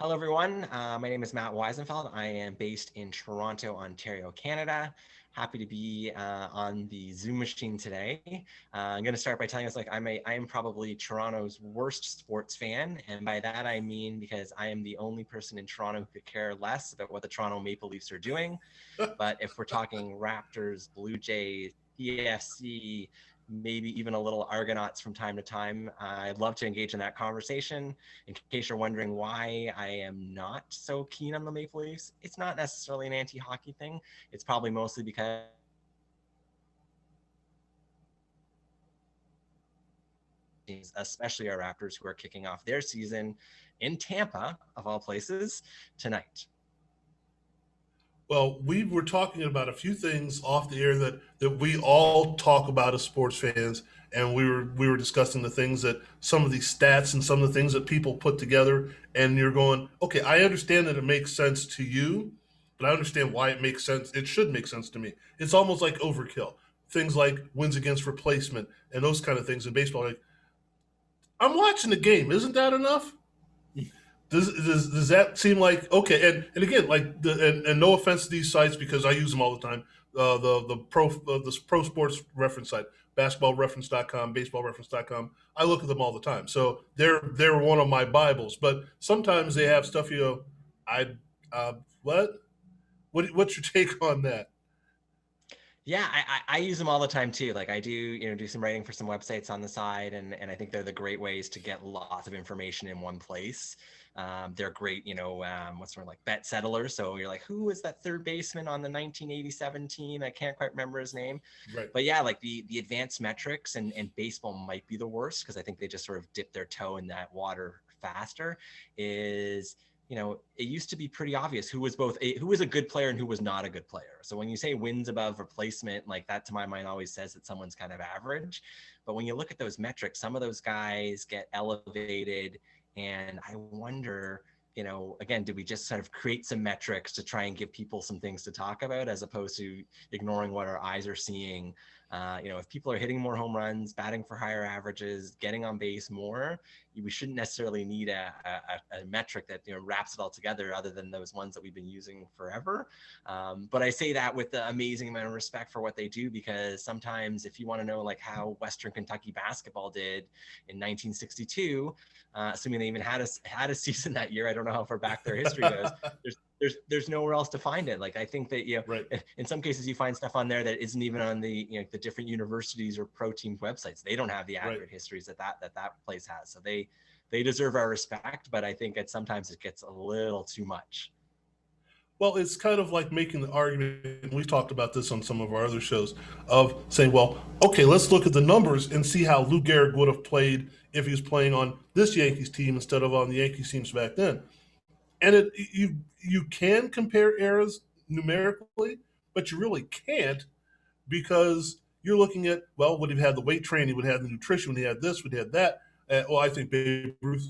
Hello, everyone. My name is Matt Wiesenfeld. I am based in Toronto, Ontario, Canada. Happy to be on the Zoom machine today. I'm going to start by telling us, I am probably Toronto's worst sports fan, and by that I mean because I am the only person in Toronto who could care less about what the Toronto Maple Leafs are doing. But if we're talking Raptors, Blue Jays, PFC, maybe even a little Argonauts from time to time, I'd love to engage in that conversation. In case you're wondering why I am not so keen on the Maple Leafs, it's not necessarily an anti-hockey thing. It's probably mostly because especially our Raptors, who are kicking off their season in Tampa, of all places, tonight. Well, we were talking about a few things off the air that we all talk about as sports fans, and we were discussing the things that some of these stats and some of the things that people put together, and you're going, okay, I understand that it makes sense to you, but I understand why it makes sense. It should make sense to me. It's almost like overkill. Things like wins against replacement and those kind of things in baseball. Like, I'm watching the game. Isn't that enough? Does that seem like okay? And again, like and no offense to these sites because I use them all the time. The pro sports reference site, basketballreference.com, baseballreference.com. I look at them all the time, so they're one of my bibles. But sometimes they have stuff you go, I what what's your take on that? Yeah, I use them all the time too. Like I do some writing for some websites on the side, and I think they're the great ways to get lots of information in one place. They're great, what's the word, like bet settlers. So you're like, who is that third baseman on the 1987 team? I can't quite remember his name. Right. But yeah, like the advanced metrics and baseball might be the worst because I think they just sort of dip their toe in that water faster. Is it used to be pretty obvious who was a good player and who was not a good player. So when you say wins above replacement, like that to my mind always says that someone's kind of average. But when you look at those metrics, some of those guys get elevated. And I wonder, again, did we just sort of create some metrics to try and give people some things to talk about as opposed to ignoring what our eyes are seeing? If people are hitting more home runs, batting for higher averages, getting on base more, we shouldn't necessarily need a metric that wraps it all together other than those ones that we've been using forever. But I say that with the amazing amount of respect for what they do, because sometimes if you want to know like how Western Kentucky basketball did in 1962, assuming they even had a season that year, I don't know how far back their history goes. There's nowhere else to find it. Like I think that Right. in some cases you find stuff on there that isn't even on the the different universities or pro team websites. They don't have the Right. accurate histories that place has. So they deserve our respect, but I think sometimes it gets a little too much. Well, it's kind of like making the argument. We've talked about this on some of our other shows of saying, well, okay, let's look at the numbers and see how Lou Gehrig would have played if he was playing on this Yankees team instead of on the Yankees teams back then. And you can compare eras numerically, but you really can't because you're looking at, well, would he have had the weight training, would he have the nutrition, would he had this, would he had that. Well, I think Babe Ruth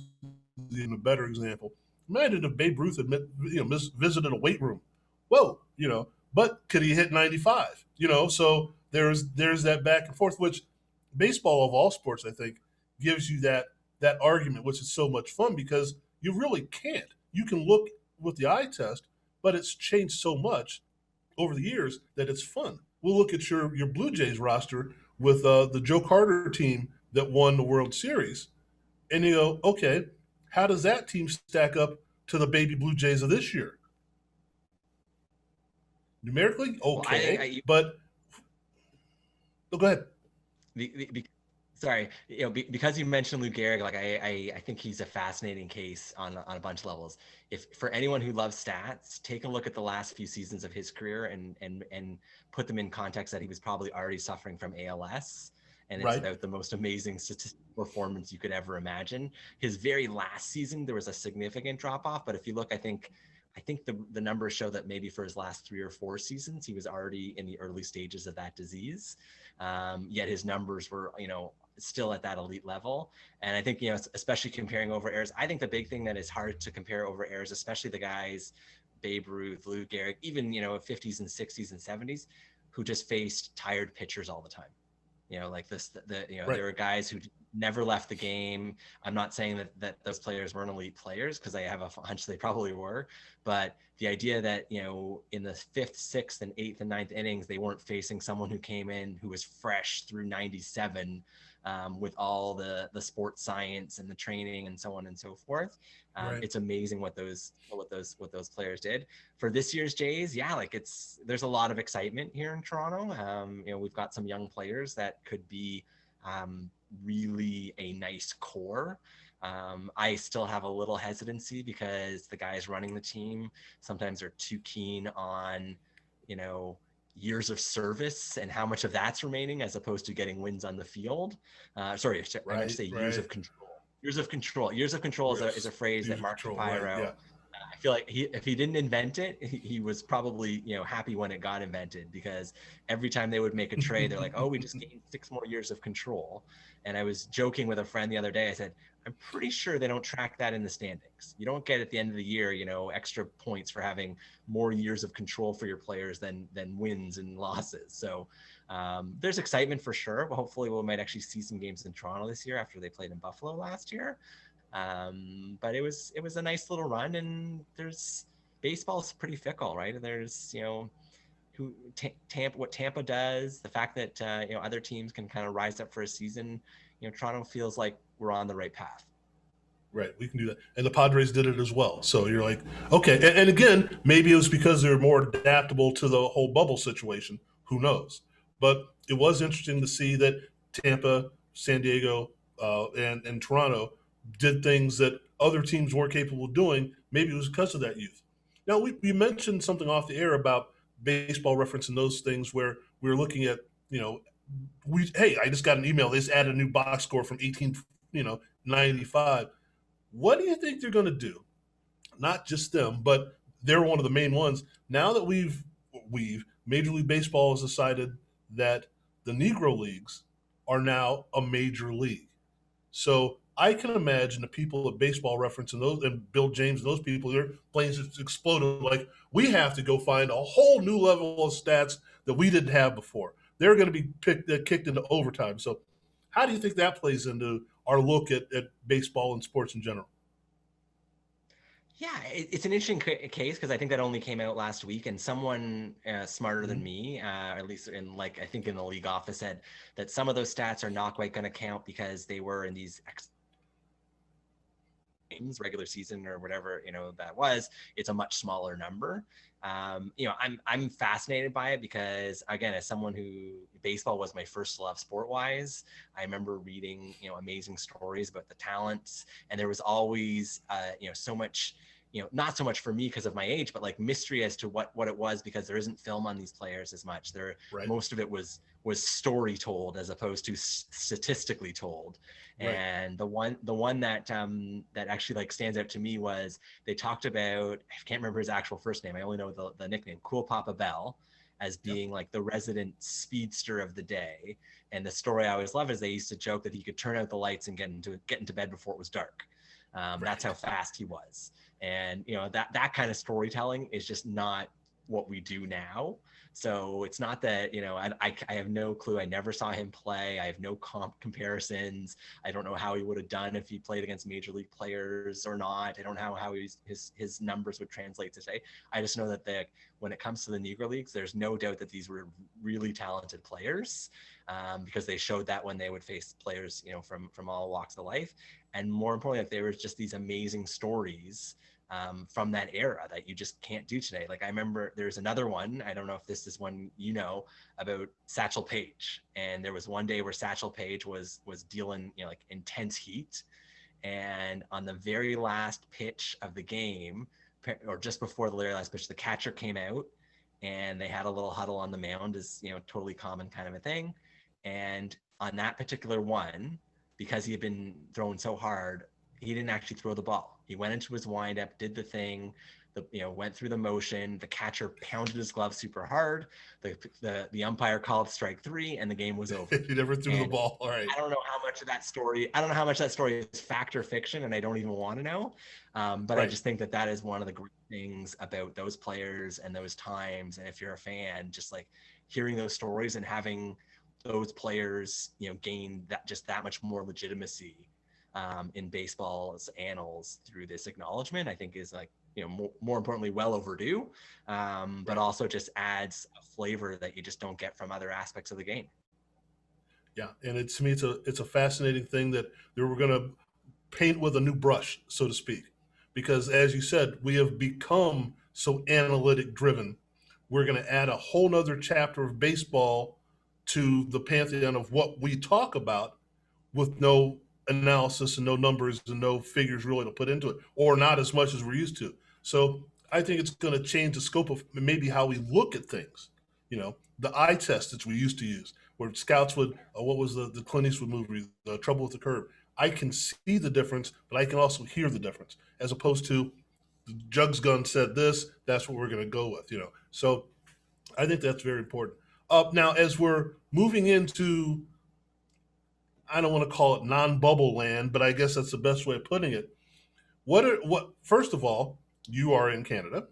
is even a better example. Imagine if Babe Ruth had visited a weight room. Whoa, but could he hit 95? So there's that back and forth, which baseball of all sports, I think, gives you that argument, which is so much fun because you really can't. You can look with the eye test, but it's changed so much over the years that it's fun. We'll look at your Blue Jays roster with the Joe Carter team that won the World Series, and you go, okay, how does that team stack up to the baby Blue Jays of this year? Numerically, Well, I think okay, but go ahead. the, the, sorry, because you mentioned Lou Gehrig, like I think he's a fascinating case on a bunch of levels. If for anyone who loves stats, take a look at the last few seasons of his career and put them in context that he was probably already suffering from ALS. And it's Right, about the most amazing statistical performance you could ever imagine. His very last season, there was a significant drop off. But if you look, I think the numbers show that maybe for his last 3 or 4 seasons, he was already in the early stages of that disease. Yet his numbers were, still at that elite level. And I think, especially comparing over eras, I think the big thing that is hard to compare over eras, especially the guys, Babe Ruth, Lou Gehrig, even, 50s and 60s and 70s, who just faced tired pitchers all the time. like Right. there were guys who never left the game. I'm not saying that those players weren't elite players, because I have a hunch they probably were, but the idea that, in the fifth, sixth, and eighth and ninth innings, they weren't facing someone who came in who was fresh through 97, with all the sports science and the training and so on and so forth. Right. It's amazing what those players did for this year's Jays. Yeah, like there's a lot of excitement here in Toronto. We've got some young players that could be really a nice core. I still have a little hesitancy because the guys running the team sometimes are too keen on, years of service and how much of that's remaining as opposed to getting wins on the field. I meant to say years of control. Years of control. Years of control is a phrase that Mark Shapiro, right, yeah. I feel like if he didn't invent it, he was probably, happy when it got invented, because every time they would make a trade, they're like, oh, we just gained 6 more years of control. And I was joking with a friend the other day. I said, I'm pretty sure they don't track that in the standings. You don't get at the end of the year, extra points for having more years of control for your players than wins and losses. So there's excitement for sure. But hopefully we might actually see some games in Toronto this year after they played in Buffalo last year. But it was a nice little run, and baseball's pretty fickle, right? There's, what Tampa does, the fact that, other teams can kind of rise up for a season, Toronto feels like we're on the right path. Right, we can do that. And the Padres did it as well. So you're like, okay. And again, maybe it was because they're more adaptable to the whole bubble situation. Who knows? But it was interesting to see that Tampa, San Diego, and Toronto did things that other teams weren't capable of doing. Maybe it was because of that youth. Now, we mentioned something off the air about baseball reference and those things where we were looking at, I just got an email. They just added a new box score from 1895. What do you think they're going to do? Not just them, but they're one of the main ones. Now that we've Major League Baseball has decided that the Negro Leagues are now a major league. So I can imagine the people at Baseball Reference and Bill James and those people, their planes just exploded. Like, we have to go find a whole new level of stats that we didn't have before. They're going to be kicked into overtime. So how do you think that plays into our look at baseball and sports in general? Yeah, it's an interesting case, because I think that only came out last week, and someone smarter than me, at least I think in the league office, said that some of those stats are not quite going to count because they were in these games, regular season or whatever that was. It's a much smaller number. I'm fascinated by it because, again, as someone who baseball was my first love sport wise, I remember reading amazing stories about the talents, and there was always so much, not so much for me because of my age, but like mystery as to what it was, because there isn't film on these players as much. Right. Most of it was story told as opposed to statistically told. Right. And the one that actually like stands out to me was, they talked about, I can't remember his actual first name, I only know the nickname, Cool Papa Bell, as being like the resident speedster of the day. And the story I always love is they used to joke that he could turn out the lights and get into bed before it was dark. Right. That's how fast he was. And that kind of storytelling is just not what we do now. So it's not that, I have no clue. I never saw him play. I have no comparisons. I don't know how he would have done if he played against major league players or not. I don't know how his numbers would translate today. I just know that when it comes to the Negro Leagues, there's no doubt that these were really talented players, because they showed that when they would face players, from all walks of life. And more importantly, there was just these amazing stories from that era that you just can't do today. Like, I remember there's another one, I don't know if this is one about Satchel Paige. And there was one day where Satchel Paige was dealing like intense heat, and on the very last pitch of the game, or just before the very last pitch, the catcher came out, and they had a little huddle on the mound, as totally common kind of a thing. And on that particular one, because he had been thrown so hard, he didn't actually throw the ball. He went into his windup, did the thing, went through the motion. The catcher pounded his glove super hard. The umpire called strike 3, and the game was over. He never threw the ball. All right. I don't know how much that story is fact or fiction, and I don't even want to know. But right. I just think that is one of the great things about those players and those times. And if you're a fan, just like hearing those stories and having those players, gain that much more legitimacy in baseball's annals through this acknowledgement, I think is like, more importantly, well overdue, but also just adds a flavor that you just don't get from other aspects of the game. Yeah, and to me, it's a fascinating thing that they were going to paint with a new brush, so to speak, because as you said, we have become so analytic driven. We're going to add a whole nother chapter of baseball to the pantheon of what we talk about, with no analysis and no numbers and no figures really to put into it, or not as much as we're used to. So I think it's going to change the scope of maybe how we look at things. The eye test that we used to use, where scouts would, what was the Clint Eastwood movie, The Trouble with the Curve? I can see the difference, but I can also hear the difference, as opposed to the Jugs gun said this, that's what we're going to go with. So I think that's very important. Now, as we're moving into, I don't want to call it non-bubble land, but I guess that's the best way of putting it. First of all, you are in Canada,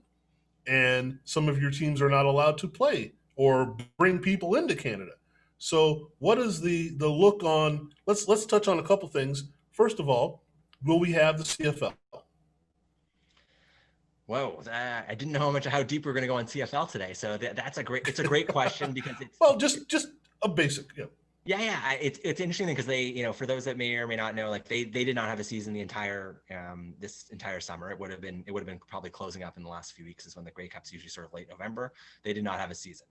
and some of your teams are not allowed to play or bring people into Canada. So what is the look on? Let's touch on a couple things. First of all, will we have the CFL? Whoa, I didn't know how deep we are going to go on CFL today. So it's a great question because it's well, just a basic. Yeah, it's interesting because they, for those that may or may not know, like they did not have a season the entire this entire summer. It would have been probably closing up in the last few weeks, is when the Grey Cup's usually sort of late November. They did not have a season.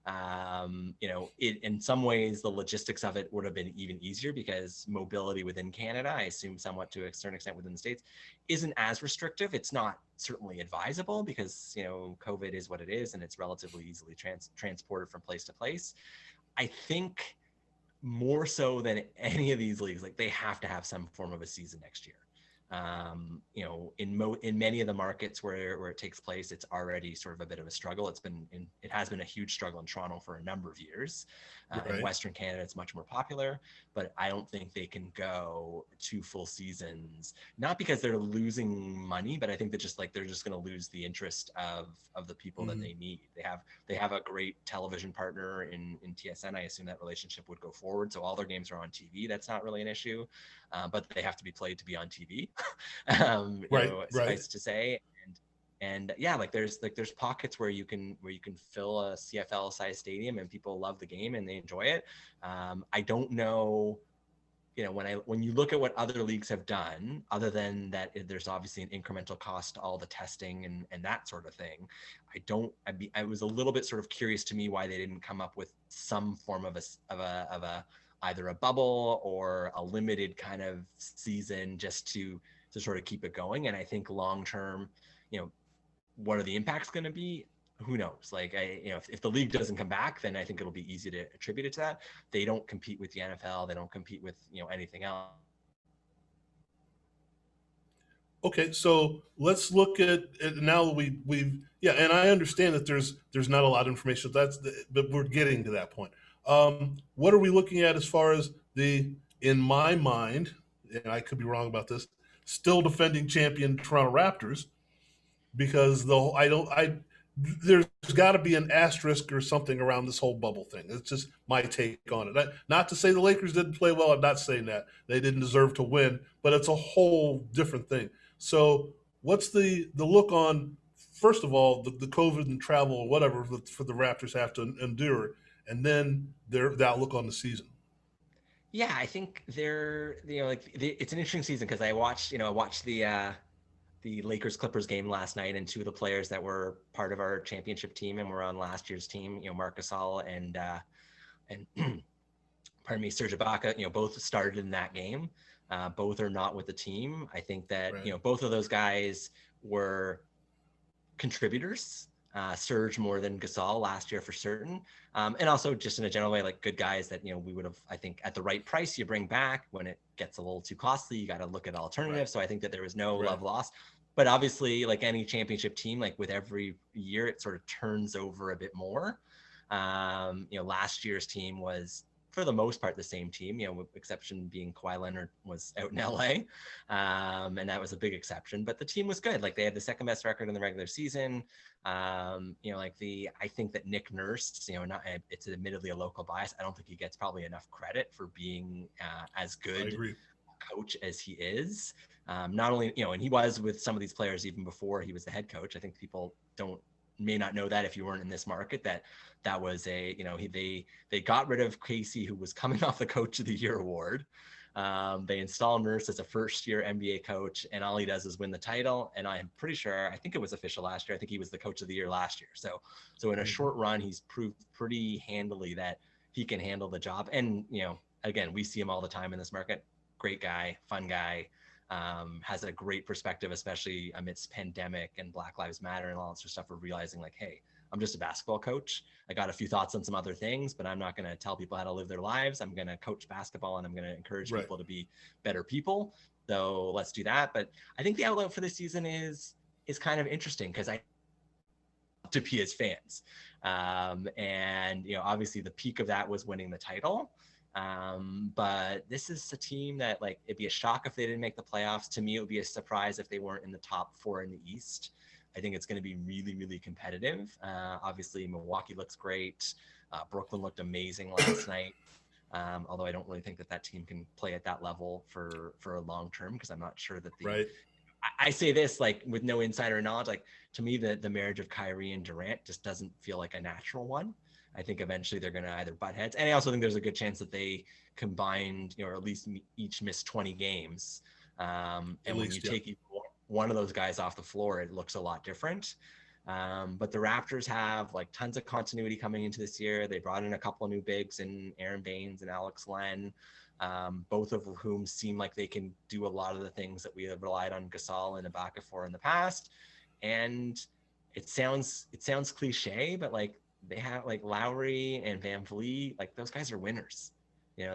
In some ways, the logistics of it would have been even easier because mobility within Canada, I assume somewhat to a certain extent within the States, isn't as restrictive. It's not certainly advisable because, COVID is what it is, and it's relatively easily transported from place to place. I think more so than any of these leagues, like they have to have some form of a season next year. In many of the markets where it takes place, it's already sort of a bit of a struggle. It has been a huge struggle in Toronto for a number of years. In Western Canada, it's much more popular, but I don't think they can go 2 full seasons, not because they're losing money, but I think that they're just going to lose the interest of the people that they need. They have a great television partner in TSN. I assume that relationship would go forward. So all their games are on TV. That's not really an issue, but they have to be played to be on TV. Suffice to say. And yeah, there's pockets where you can fill a CFL size stadium and people love the game and they enjoy it. I don't know, when you look at what other leagues have done, other than that, there's obviously an incremental cost to all the testing and that sort of thing. I was a little bit sort of curious to me why they didn't come up with some form of a either a bubble or a limited kind of season just to sort of keep it going. And I think long term, what are the impacts going to be? Who knows? If the league doesn't come back, then I think it'll be easy to attribute it to that. They don't compete with the NFL. They don't compete with, anything else. Okay, so let's look at now that we've and I understand that there's not a lot of information. But we're getting to that point. What are we looking at as far as in my mind, and I could be wrong about this, still defending champion Toronto Raptors? Because there's got to be an asterisk or something around this whole bubble thing. It's just my take on it. Not to say the Lakers didn't play well. I'm not saying that they didn't deserve to win, but it's a whole different thing. So what's the look on, first of all, the COVID and travel or whatever for the Raptors have to endure, and then the outlook on the season? Yeah, I think it's an interesting season because I watched the Lakers Clippers game last night, and 2 of the players that were part of our championship team and were on last year's team, Marc Gasol and pardon me, Serge Ibaka, both started in that game. Both are not with the team. I think that, both of those guys were contributors. Serge more than Gasol last year for certain. And also just in a general way, good guys that, we would have, I think at the right price you bring back. When it gets a little too costly, you got to look at alternatives. So I think that there was no love lost. But obviously, like any championship team, with every year, it sort of turns over a bit more. Last year's team was, for the most part the same team, with exception being Kawhi Leonard was out in LA. And that was a big exception, but the team was good. Like they had the second best record in the regular season. I think that Nick Nurse, not it's admittedly a local bias. I don't think he gets probably enough credit for being as good coach as he is. Not only, and he was with some of these players even before he was the head coach. I think people may not know that if you weren't in this market, that was they got rid of Casey, who was coming off the Coach of the Year award. They install Nurse as a first-year NBA coach, and all he does is win the title. And I'm pretty sure, I think it was official last year. I think he was the Coach of the Year last year. So in a short run, he's proved pretty handily that he can handle the job. And again, we see him all the time in this market. Great guy, fun guy. Has a great perspective, especially amidst pandemic and Black Lives Matter and all that sort of stuff. We're realizing like, hey, I'm just a basketball coach. I got a few thoughts on some other things, but I'm not going to tell people how to live their lives. I'm going to coach basketball and I'm going to encourage people to be better people. So let's do that. But I think the outlook for this season is kind of interesting because I to be as fans. And obviously the peak of that was winning the title. But this is a team that it'd be a shock if they didn't make the playoffs. To me, it would be a surprise if they weren't in the top 4 in the East. I think it's going to be really, really competitive. Obviously, Milwaukee looks great. Brooklyn looked amazing last night. Although I don't really think that team can play at that level for a long term, because I'm not sure that I say this with no insider knowledge. To me, the marriage of Kyrie and Durant just doesn't feel like a natural one. I think eventually they're going to either butt heads. And I also think there's a good chance that they combined, or at least each miss 20 games. And when you take one of those guys off the floor, it looks a lot different. But the Raptors have tons of continuity coming into this year. They brought in a couple of new bigs in Aaron Baines and Alex Len, both of whom seem like they can do a lot of the things that we have relied on Gasol and Ibaka for in the past. And it sounds cliche, but they have Lowry and Van Vliet, those guys are winners, and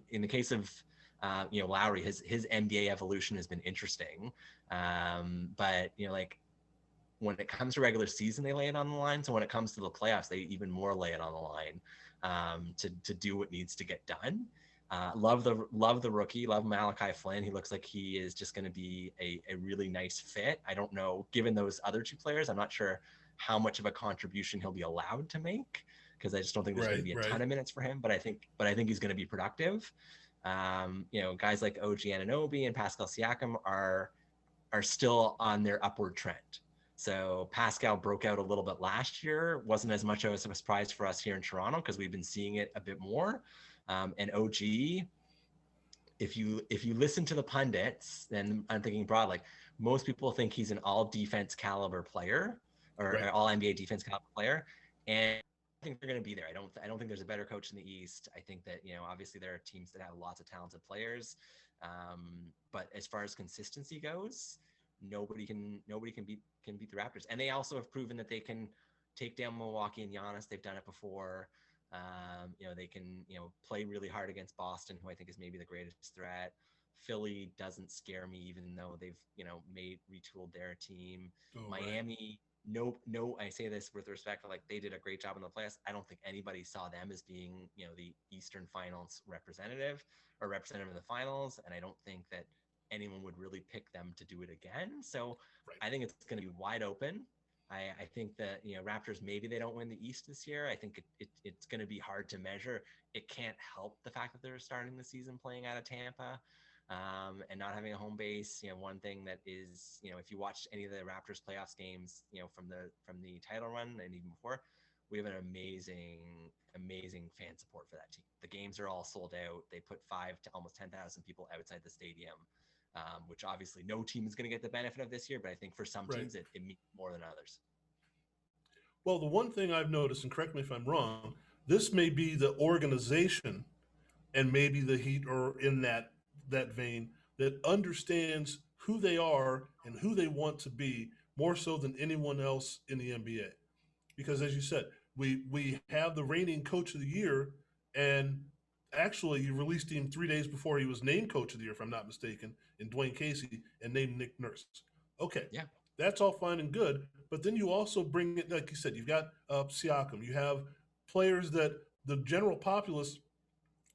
in the case of Lowry, his NBA evolution has been interesting. But when it comes to regular season, they lay it on the line. So when it comes to the playoffs, they even more lay it on the line to do what needs to get done. Love the rookie, love Malachi Flynn. He looks like he is just going to be a really nice fit. I don't know, given those other two players, I'm not sure how much of a contribution he'll be allowed to make, because I just don't think there's going to be a ton of minutes for him. But I think he's going to be productive. Guys like OG Anunoby and Pascal Siakam are still on their upward trend. So Pascal broke out a little bit last year. Wasn't as much of a surprise for us here in Toronto because we've been seeing it a bit more. And OG, if you listen to the pundits, then I'm thinking broad, most people think he's an all defense caliber player, or all NBA defense caliber player. And I think they're going to be there. I don't think there's a better coach in the East. I think that, obviously there are teams that have lots of talented players. But as far as consistency goes, nobody can beat the Raptors. And they also have proven that they can take down Milwaukee and Giannis. They've done it before. They can, play really hard against Boston, who I think is maybe the greatest threat. Philly doesn't scare me, even though they've, retooled their team. Miami, no, I say this with respect, they did a great job in the playoffs. I don't think anybody saw them as being, the Eastern Finals representative in the finals. And I don't think that anyone would really pick them to do it again. So I think it's going to be wide open. I think that, Raptors, maybe they don't win the East this year. I think it's going to be hard to measure. It can't help the fact that they're starting the season playing out of Tampa and not having a home base. One thing that is, if you watch any of the Raptors playoffs games, from the title run and even before, we have an amazing fan support for that team. The games are all sold out. They put 5 to almost 10,000 people outside the stadium. Which obviously no team is going to get the benefit of this year, but I think for some teams it means more than others. Well, the one thing I've noticed, and correct me if I'm wrong, this may be the organization, and maybe the Heat are in that vein, that understands who they are and who they want to be more so than anyone else in the NBA. Because as you said, we have the reigning coach of the year, and actually you released him 3 days before he was named coach of the year, if I'm not mistaken, in Dwayne Casey, and named Nick Nurse. Okay. Yeah. That's all fine and good. But then you also bring it, like you said, you've got Siakam, you have players that the general populace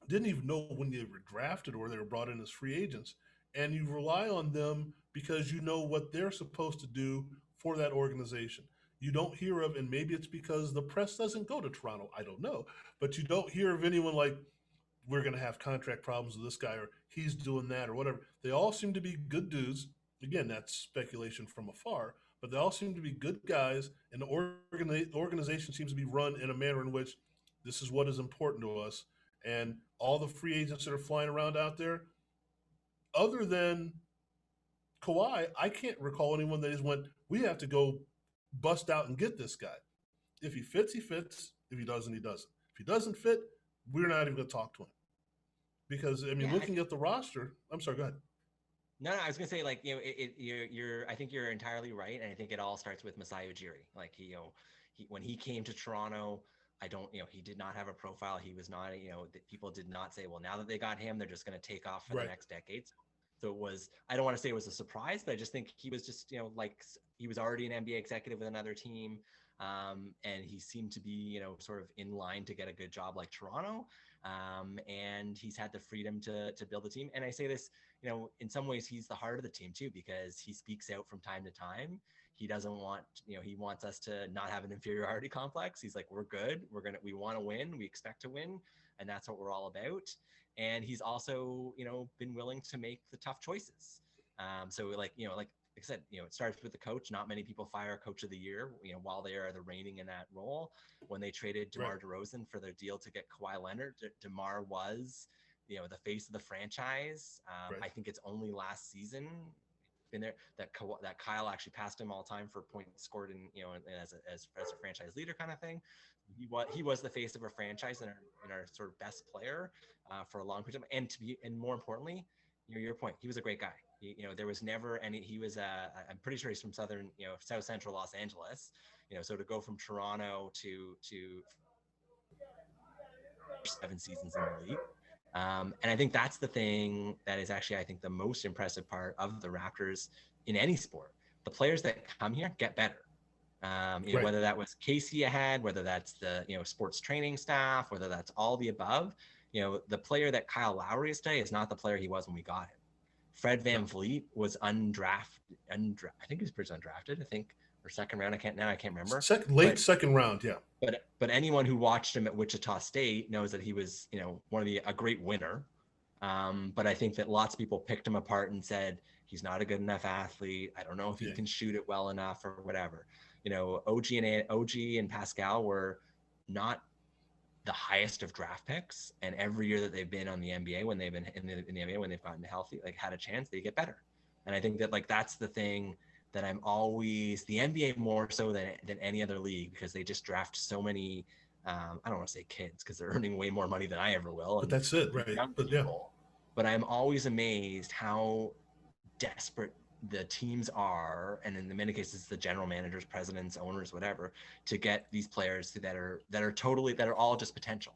didn't even know when they were drafted or they were brought in as free agents. And you rely on them because you know what they're supposed to do for that organization. You don't hear of, and maybe it's because the press doesn't go to Toronto, I don't know, but you don't hear of anyone like, we're going to have contract problems with this guy or he's doing that or whatever. They all seem to be good dudes. Again, that's speculation from afar, but they all seem to be good guys, and the organization seems to be run in a manner in which this is what is important to us. And all the free agents that are flying around out there, other than Kawhi, I can't recall anyone that has went, we have to go bust out and get this guy. If he fits, he fits. If he doesn't, he doesn't. If he doesn't fit, we're not even going to talk to him. Because, I mean, looking at the roster, I'm sorry, go ahead. No, I was gonna say, like, I think you're entirely right, and I think it all starts with Masai Ujiri. Like, when he came to Toronto, he did not have a profile. He was not, people did not say, well, now that they got him, they're just gonna take off for the next decade. So it was, I don't want to say it was a surprise, but I just think he was just, like, he was already an NBA executive with another team. And he seemed to be, sort of in line to get a good job like Toronto. And he's had the freedom to build a team. And I say this, in some ways he's the heart of the team too, because he speaks out from time to time. He doesn't want, he wants us to not have an inferiority complex. He's like, we're good. We want to win. We expect to win. And that's what we're all about. And he's also, been willing to make the tough choices. So like I said, it starts with the coach. Not many people fire a coach of the year, while they are the reigning in that role. When they traded DeMar DeRozan for their deal to get Kawhi Leonard, DeMar was, the face of the franchise. I think it's only last season been there that Kyle actually passed him all time for points scored in, as a franchise leader kind of thing. He was the face of a franchise and our sort of best player for a long period of time. And more importantly, your point, he was a great guy. There was never any, he was I'm pretty sure he's from South Central Los Angeles, so to go from Toronto to 7 seasons in the league. And I think that's the thing that is actually, I think, the most impressive part of the Raptors in any sport. The players that come here get better. Whether that was Casey ahead, whether that's the, sports training staff, whether that's all the above, the player that Kyle Lowry is today is not the player he was when we got him. Fred VanVleet was undrafted. I think he was pretty undrafted. I think, or second round. I can't remember. Second round, yeah. But anyone who watched him at Wichita State knows that he was, a great winner. But I think that lots of people picked him apart and said he's not a good enough athlete. I don't know if he can shoot it well enough or whatever. OG and Pascal were not the highest of draft picks, and every year that they've been on the NBA, when they've been in the NBA, when they've gotten healthy, like had a chance, they get better. And I think that that's the thing that I'm always, the NBA more so than any other league, because they just draft so many, I don't want to say kids because they're earning way more money than I ever will. But that's it, right? But I'm always amazed how desperate the teams are, and in many cases the general managers, presidents, owners, whatever, to get these players that are all just potential,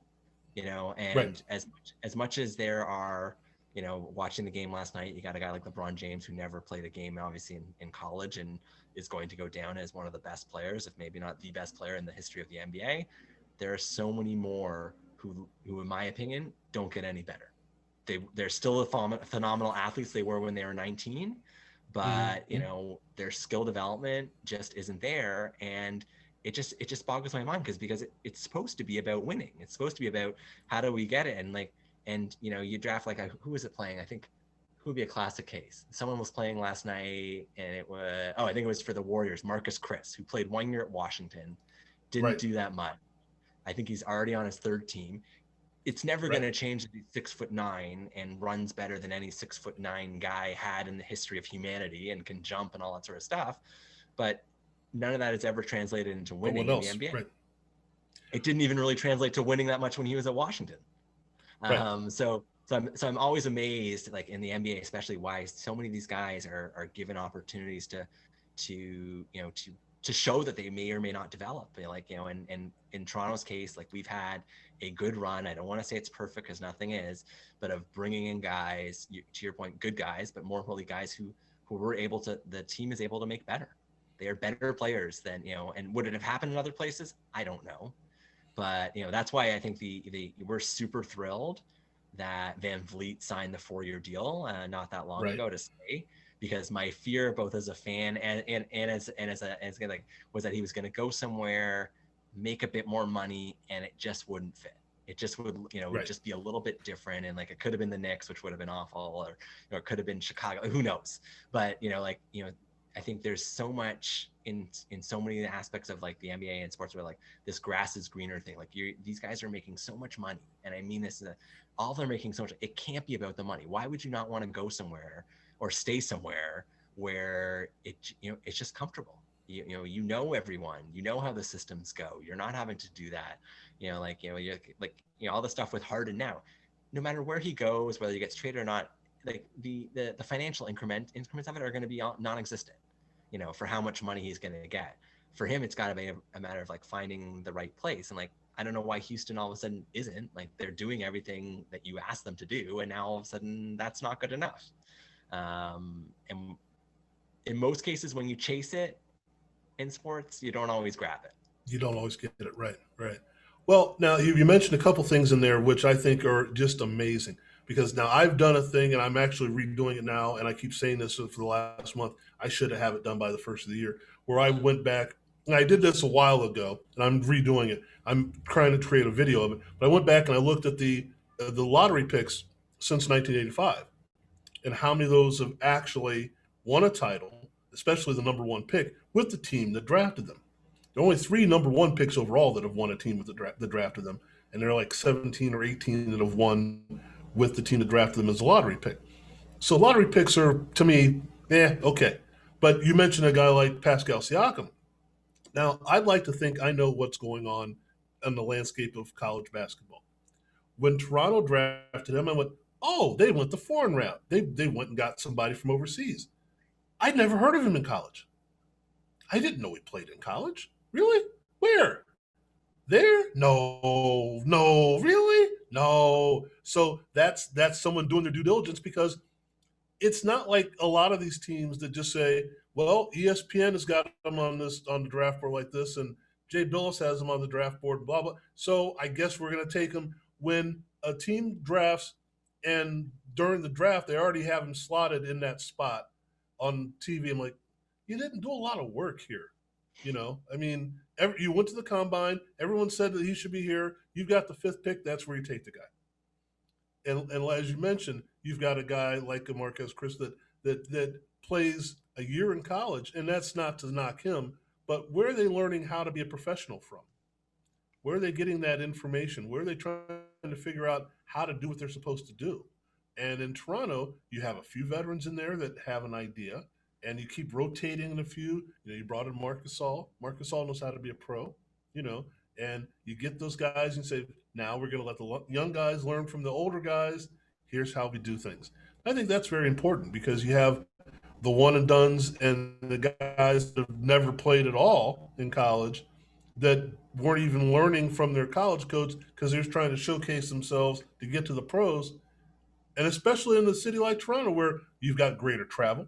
and as much as there are, watching the game last night, you got a guy like LeBron James who never played a game obviously in college and is going to go down as one of the best players, if maybe not the best player in the history of the NBA. There are so many more who in my opinion don't get any better. They're still phenomenal athletes they were when they were 19, but their skill development just isn't there, and it just boggles my mind because it's supposed to be about winning. It's supposed to be about how do we get it, and you draft who was it playing? I think who would be a classic case. Someone was playing last night, and I think it was for the Warriors, Marcus Chris, who played 1 year at Washington, didn't do that much. I think he's already on his third team. It's never going to change that he's 6'9" and runs better than any 6'9" guy had in the history of humanity and can jump and all that sort of stuff. But none of that has ever translated into winning in the NBA. Right. It didn't even really translate to winning that much when he was at Washington. So I'm always amazed, in the NBA, especially, why so many of these guys are given opportunities to show that they may or may not develop. And in Toronto's case, we've had a good run. I don't want to say it's perfect because nothing is, but of bringing in guys, to your point, good guys, but more importantly, guys who were the team is able to make better. They are better players than, and would it have happened in other places? I don't know. But that's why I think we're super thrilled that Van Vliet signed the 4-year deal not that long ago to stay, because my fear, both as a fan and as like, was that he was going to go somewhere, make a bit more money, and it just wouldn't fit. It just would, just be a little bit different, and like it could have been the Knicks, which would have been awful, or it could have been Chicago. Who knows? But I think there's so much in so many aspects of like the NBA and sports where like this grass is greener thing. Like these guys are making so much money, and I mean this, all of them are making so much. It can't be about the money. Why would you not want to go somewhere or stay somewhere where it's just comfortable? Everyone, how the systems go. You're not having to do that. All the stuff with Harden now. No matter where he goes, whether he gets traded or not, like the financial increments of it are going to be non-existent, for how much money he's going to get. For him, it's got to be a matter of like finding the right place. And like, I don't know why Houston all of a sudden isn't. Like, they're doing everything that you asked them to do, and now all of a sudden that's not good enough. And in most cases, when you chase it in sports, you don't always grab it. You don't always get it right. Well, now you mentioned a couple things in there which I think are just amazing, because now I've done a thing and I'm actually redoing it now, and I keep saying this for the last month. I should have it done by the first of the year, where I went back, and I did this a while ago, and I'm redoing it. I'm trying to create a video of it, but I went back and I looked at the lottery picks since 1985, and how many of those have actually won a title, especially the number one pick, with the team that drafted them. There are only 3 number one picks overall that have won a team with that drafted them, and there are like 17 or 18 that have won with the team that drafted them as a lottery pick. So lottery picks are, to me, okay. But you mentioned a guy like Pascal Siakam. Now, I'd like to think I know what's going on the landscape of college basketball. When Toronto drafted him, I went, oh, they went the foreign route. They went and got somebody from overseas. I'd never heard of him in college. I didn't know he played in college. Really? Where? There? No, really? No. So that's someone doing their due diligence, because it's not like a lot of these teams that just say, well, ESPN has got them on the draft board like this, and Jay Billis has them on the draft board, blah, blah. So I guess we're going to take them. When a team drafts and during the draft, they already have him slotted in that spot on TV. I'm like, you didn't do a lot of work here. I mean, you went to the combine. Everyone said that he should be here. You've got the 5th pick. That's where you take the guy. And as you mentioned, you've got a guy like a Marquez Chris that plays a year in college, and that's not to knock him, but where are they learning how to be a professional from? Where are they getting that information? Where are they trying to figure out how to do what they're supposed to do? And in Toronto, you have a few veterans in there that have an idea, and you keep rotating in a few. You brought in Marc Gasol. Marc Gasol knows how to be a pro, and you get those guys and say, now we're going to let the young guys learn from the older guys. Here's how we do things. I think that's very important, because you have the one and dones and the guys that have never played at all in college that weren't even learning from their college coach because they're trying to showcase themselves to get to the pros. And especially in a city like Toronto, where you've got greater travel,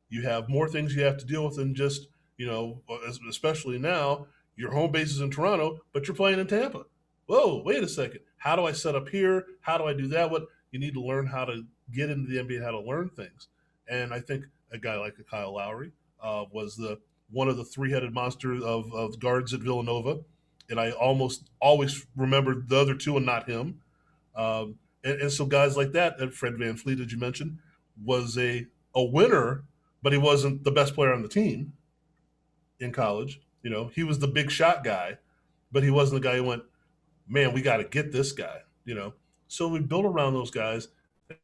you have more things you have to deal with than just, especially now, your home base is in Toronto, but you're playing in Tampa. Whoa, wait a second. How do I set up here? How do I do that? What you need to learn how to get into the NBA, how to learn things. And I think a guy like a Kyle Lowry was one of the 3-headed monsters of guards at Villanova. And I almost always remembered the other 2 and not him. And so guys like that, Fred VanVleet, as you mentioned, was a winner, but he wasn't the best player on the team in college. He was the big shot guy, but he wasn't the guy who went, man, we got to get this guy, So we built around those guys.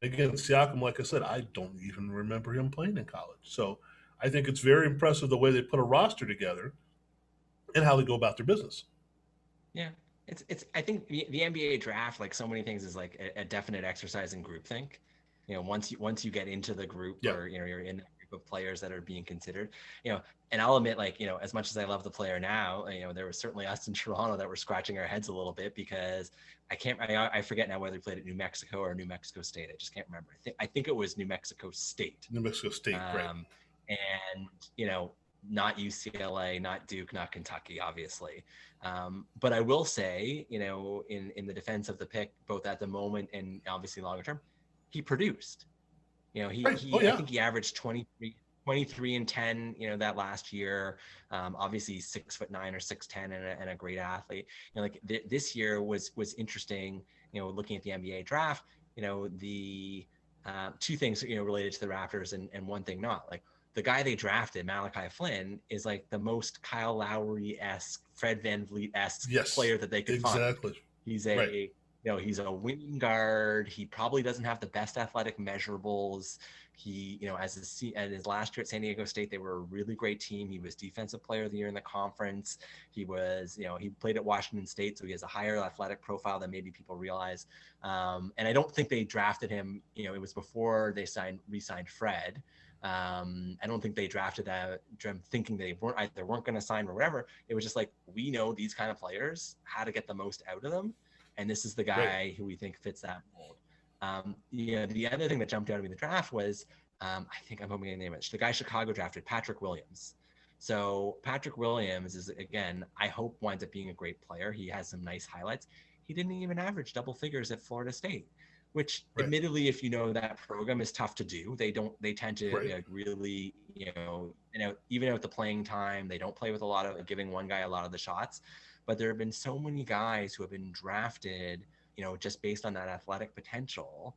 Again, Siakam, like I said, I don't even remember him playing in college. So I think it's very impressive the way they put a roster together and how they go about their business. Yeah. It's I think the NBA draft, like so many things, is like a definite exercise in groupthink. Once you get into the group, or you're in that group of players that are being considered, and I'll admit, like, as much as I love the player now, there was certainly us in Toronto that were scratching our heads a little bit, because I forget now whether he played at New Mexico or New Mexico State. I just can't remember. I think it was New Mexico State. New Mexico State, right. And not UCLA, not Duke, not Kentucky, obviously. But I will say, in the defense of the pick, both at the moment and obviously longer term, he produced. Right. Oh I yeah. think he averaged 23 and 10, that last year. Obviously 6'9" or 6'10" and a great athlete. This year was interesting, looking at the NBA draft, the two things, related to the Raptors and one thing not. Like, the guy they drafted, Malachi Flynn, is like the most Kyle Lowry-esque, Fred VanVleet-esque Yes. player that they could find. Exactly. He's Right. he's a wing guard. He probably doesn't have the best athletic measurables. He, as his last year at San Diego State, they were a really great team. He was defensive player of the year in the conference. He was, he played at Washington State, so he has a higher athletic profile than maybe people realize. And I don't think they drafted him. It was before they re-signed Fred. I don't think they drafted that thinking they weren't going to sign or whatever. It was just like, we know these kind of players, how to get the most out of them, and this is the guy Right. who we think fits that mold. The other thing that jumped out at me in the draft was, I think I'm hoping to name it, the guy Chicago drafted, Patrick Williams. So Patrick Williams is, again, I hope winds up being a great player. He has some nice highlights. He didn't even average double figures at Florida State, which Right. admittedly, if you know that program, is tough to do. They tend to Right. really, even out the playing time, they don't play with giving one guy a lot of the shots. But there have been so many guys who have been drafted, just based on that athletic potential.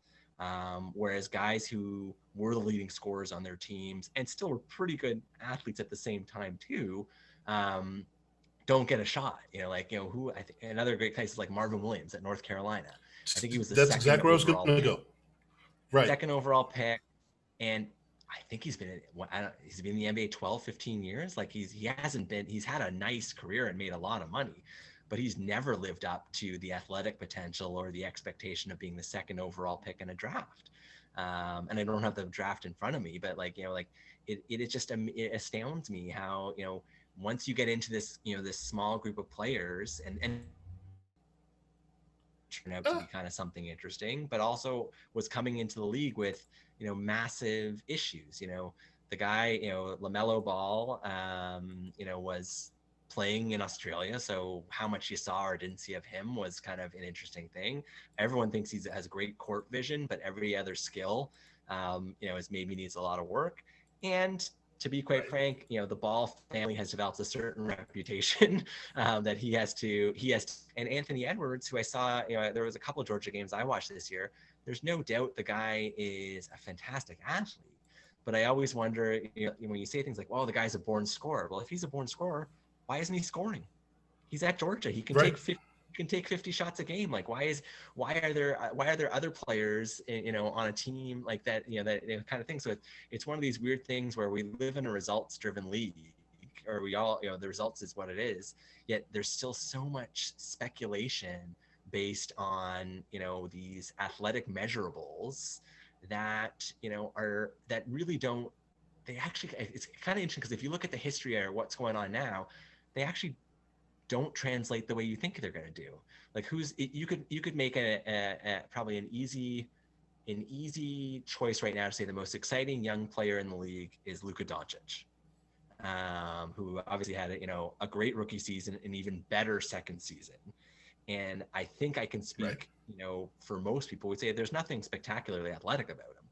Whereas guys who were the leading scorers on their teams and still were pretty good athletes at the same time too, don't get a shot. Who I think another great case is like Marvin Williams at North Carolina. I think he was the That's second exactly where I was going overall to go. Right. second overall pick, and I think he's been in the NBA 12, 15 years. Like, he's had a nice career and made a lot of money, but he's never lived up to the athletic potential or the expectation of being the second overall pick in a draft. And I don't have the draft in front of me, but it astounds me how, once you get into this, this small group of players and turn out to be kind of something interesting, but also was coming into the league with, massive issues. The guy, LaMelo Ball, was playing in Australia, so how much you saw or didn't see of him was kind of an interesting thing. Everyone thinks he has great court vision, but every other skill, is maybe needs a lot of work. And to be quite frank, the Ball family has developed a certain reputation that he has to, and Anthony Edwards, who I saw, there was a couple of Georgia games I watched this year. There's no doubt the guy is a fantastic athlete, but I always wonder, when you say things like, well, the guy's a born scorer. Well, if he's a born scorer, why isn't he scoring? He's at Georgia. He can take 50 shots a game. Like, why are there other players, on a team like that, that kind of thing. So it's one of these weird things where we live in a results driven league, or we all, the results is what it is. Yet there's still so much speculation based on, these athletic measurables that, that really don't, it's kind of interesting because if you look at the history or what's going on now, they actually don't translate the way you think they're going to do. Like, you could make probably an easy choice right now to say the most exciting young player in the league is Luka Doncic, who obviously had a great rookie season, an even better second season. And I think I can speak, for most people would say there's nothing spectacularly athletic about him.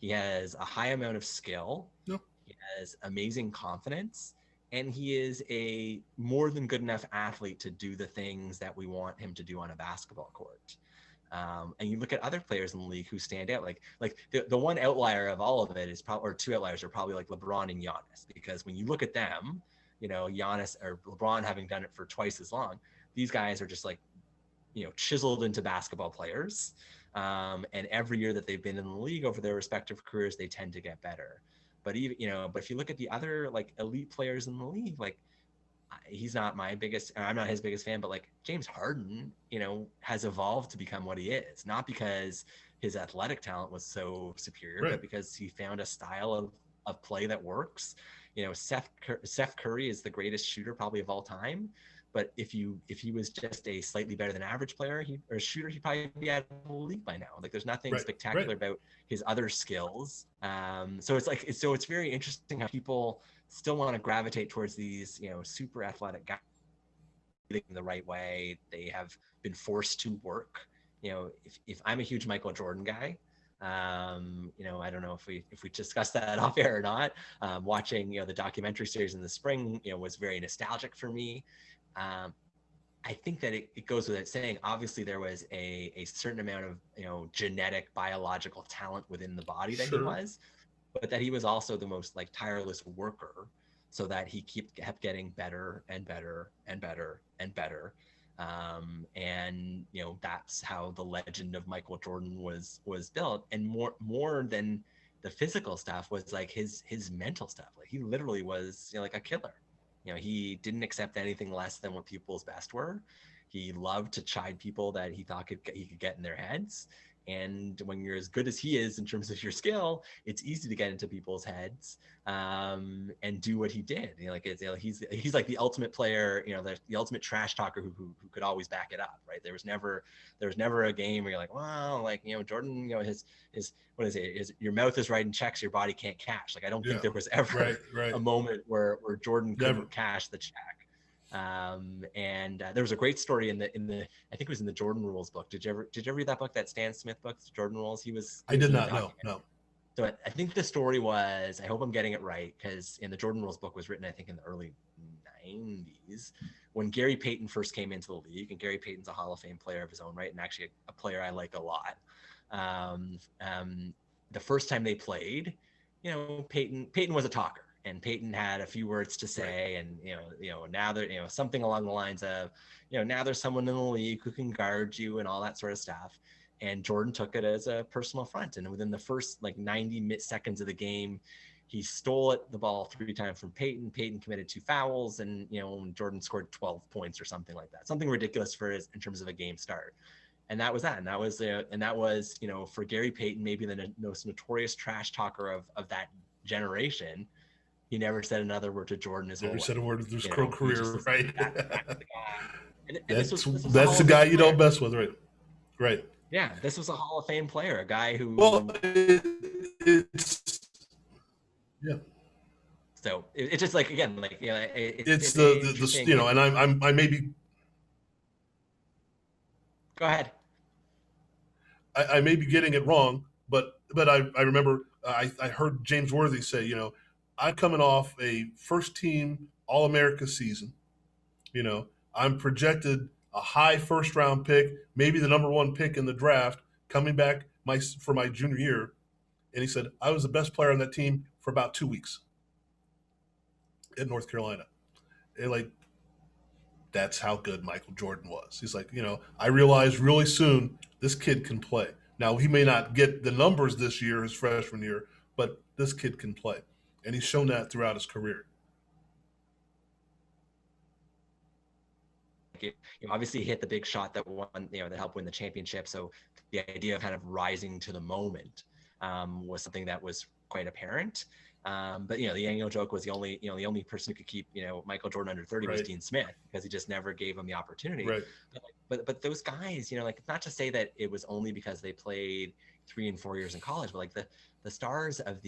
He has a high amount of skill. No. He has amazing confidence. And he is a more than good enough athlete to do the things that we want him to do on a basketball court. And you look at other players in the league who stand out, like the one outlier of all of it is probably, or two outliers are probably like LeBron and Giannis, because when you look at them, Giannis or LeBron having done it for twice as long, these guys are just like, chiseled into basketball players. And every year that they've been in the league over their respective careers, they tend to get better. But even, but if you look at the other like elite players in the league, like I'm not his biggest fan, but like James Harden, has evolved to become what he is, not because his athletic talent was so superior, Right. but because he found a style of play that works. Seth Curry is the greatest shooter probably of all time, But if he was just a slightly better than average player, or a shooter, he'd probably be out of the league by now. Like there's nothing spectacular about his other skills. So it's very interesting how people still want to gravitate towards these, super athletic guys in the right way. They have been forced to work. If I'm a huge Michael Jordan guy, I don't know if we discussed that off air or not. Watching the documentary series in the spring, was very nostalgic for me. I think that it goes without saying, obviously there was a certain amount of genetic biological talent within the body that he was, but that he was also the most like tireless worker, so that he kept getting better and better and better and better. And that's how the legend of Michael Jordan was built. And more than the physical stuff was like his mental stuff. Like he literally was like a killer. He didn't accept anything less than what people's best were. He loved to chide people that he thought he could get in their heads. And when you're as good as he is in terms of your skill, it's easy to get into people's heads and do what he did. He's like the ultimate player, the ultimate trash talker who could always back it up, right? There was never a game where you're like, wow, like Jordan, his what is it? Your mouth is writing checks your body can't cash. Like I don't think there was ever a moment where Jordan couldn't cash the check. And there was a great story in the I think it was in the Jordan Rules book. Did you ever read that book, that Stan Smith book, Jordan Rules? I did not know. No. So I think the story was, I hope I'm getting it right, because in the Jordan Rules book was written, I think, in the early 90s, when Gary Payton first came into the league. And Gary Payton's a Hall of Fame player of his own right, and actually a player I like a lot. The first time they played, Payton was a talker. And Payton had a few words to say, and now there, something along the lines of, now there's someone in the league who can guard you and all that sort of stuff. And Jordan took it as a personal affront. And within the first 90 seconds of the game, he stole the ball 3 times from Payton. Payton committed 2 fouls, and Jordan scored 12 points or something like that, something ridiculous in terms of a game start. And that was that. And that was for Gary Payton, maybe the most notorious trash talker of that generation. He never said another word to Jordan his whole life. Never said a word of his career, right? That's the guy you don't mess with, right? Right. Yeah, this was a Hall of Fame player, a guy who. Well, it's yeah. So it's just like, again, it's the and I may be. Go ahead. I may be getting it wrong, but I remember I heard James Worthy say, I'm coming off a first team All-America season. I'm projected a high first round pick, maybe the number 1 pick in the draft, coming back for my junior year. And he said, I was the best player on that team for about 2 weeks in North Carolina. And that's how good Michael Jordan was. He's like, I realized really soon this kid can play. Now, he may not get the numbers this year, his freshman year, but this kid can play. And he's shown that throughout his career. Obviously, he hit the big shot that won, that helped win the championship. So the idea of kind of rising to the moment was something that was quite apparent. But the annual joke was the only person who could keep Michael Jordan under 30 was Dean Smith, because he just never gave him the opportunity. Right. But those guys, it's not to say that it was only because they played 3 and 4 years in college, but the stars of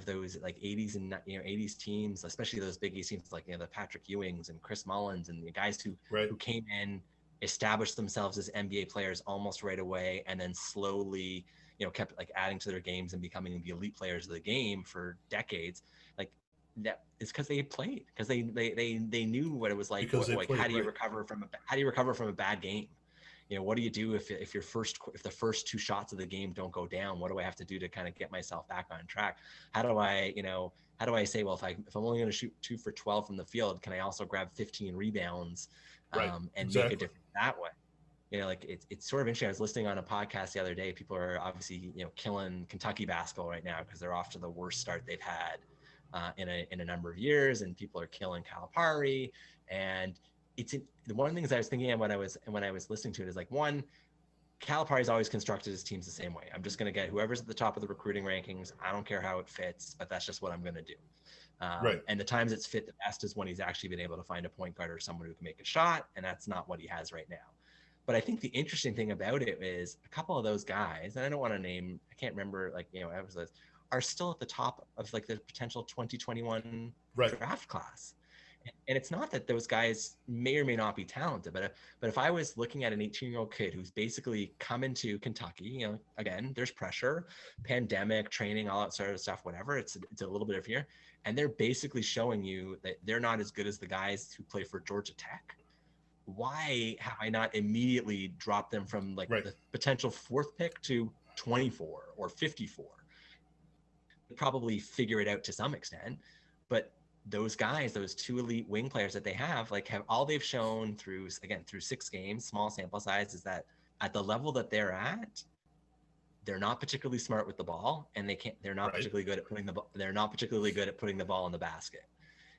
those 80s and 80s teams, especially those Big East teams, the Patrick Ewings and Chris Mullins, and the guys who came in, established themselves as NBA players almost right away, and then slowly kept adding to their games and becoming the elite players of the game for decades. That is because they played, because they knew what it was like. How do you recover from a bad game? What do you do if the first 2 shots of the game don't go down? What do I have to do to kind of get myself back on track? How do I say, well, if I'm only going to shoot 2 for 12 from the field, can I also grab 15 rebounds and make a difference that way? It's sort of interesting. I was listening on a podcast the other day. People are obviously killing Kentucky basketball right now because they're off to the worst start they've had in a number of years, and people are killing Calipari. And one of the things I was thinking of when I was listening to it is one, Calipari's always constructed his teams the same way. I'm just going to get whoever's at the top of the recruiting rankings. I don't care how it fits, but that's just what I'm going to do. Right. And the times it's fit the best is when he's actually been able to find a point guard or someone who can make a shot, and that's not what he has right now. But I think the interesting thing about it is a couple of those guys, and I don't want to name, I can't remember, like, are still at the top of like the potential 2021 draft class. And it's not that those guys may or may not be talented, but if I was looking at an 18-year-old kid who's basically come into Kentucky, again, there's pressure, pandemic, training, all that sort of stuff, whatever, it's a little bit of fear, and they're basically showing you that they're not as good as the guys who play for Georgia Tech. Why have I not immediately dropped them from like the potential 4th pick to 24 or 54? Probably figure it out to some extent, but those guys, those 2 elite wing players that they have all they've shown through 6 games, small sample size, is that at the level that they're at, they're not particularly smart with the ball, and they're not particularly good at putting the ball in the basket.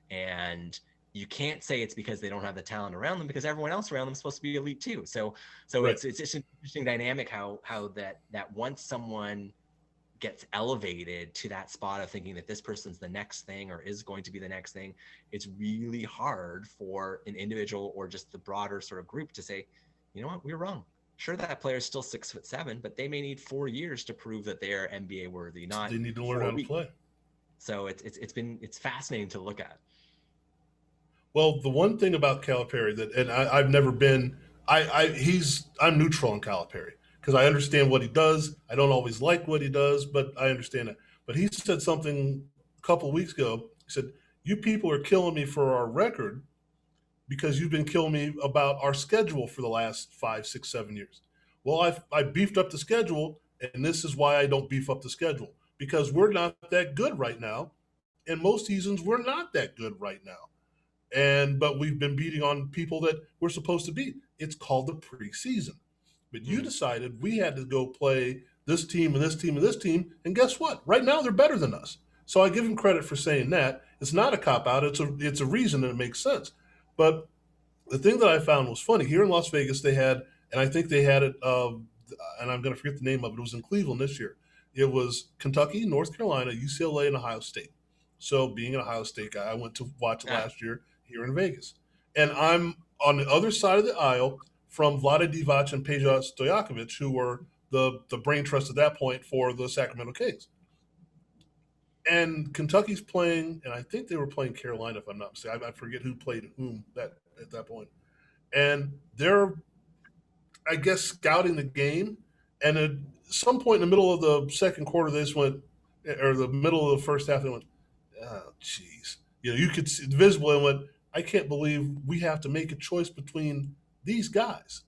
And you can't say it's because they don't have the talent around them, because everyone else around them is supposed to be elite too. So it's just an interesting dynamic how that once someone gets elevated to that spot of thinking that this person's the next thing or is going to be the next thing, it's really hard for an individual or just the broader sort of group to say, you know what, we were wrong. Sure, that player is still 6'7", but they may need 4 years to prove that they are NBA worthy. Not they need to learn how to play. So it's fascinating to look at. Well, the one thing about Calipari that, I've never been, I'm neutral on Calipari because I understand what he does. I don't always like what he does, but I understand it. But he said something a couple of weeks ago. He said, "You people are killing me for our record because you've been killing me about our schedule for the last 5, 6, 7 years." Well, I beefed up the schedule, and this is why I don't beef up the schedule, because we're not that good right now. And most seasons, we're not that good right now. But we've been beating on people that we're supposed to beat. It's called the preseason. But you decided we had to go play this team and this team and this team, and guess what? Right now they're better than us. So I give him credit for saying that. It's not a cop-out. It's a reason, and it makes sense. But the thing that I found was funny, here in Las Vegas they had, and I think they had it, and I'm going to forget the name of it. It was in Cleveland this year. It was Kentucky, North Carolina, UCLA, and Ohio State. So being an Ohio State guy, I went to watch it last year here in Vegas. And I'm on the other side of the aisle from Vlade Divac and Peja Stojakovic, who were the brain trust at that point for the Sacramento Kings. And Kentucky's playing, and I think they were playing Carolina, if I'm not mistaken. I forget who played whom at that point. And they're, I guess, scouting the game. And at some point in the middle of the second quarter, they just went, or the middle of the first half, they went, "Oh, jeez." You could see the visible and went, "I can't believe we have to make a choice between these guys."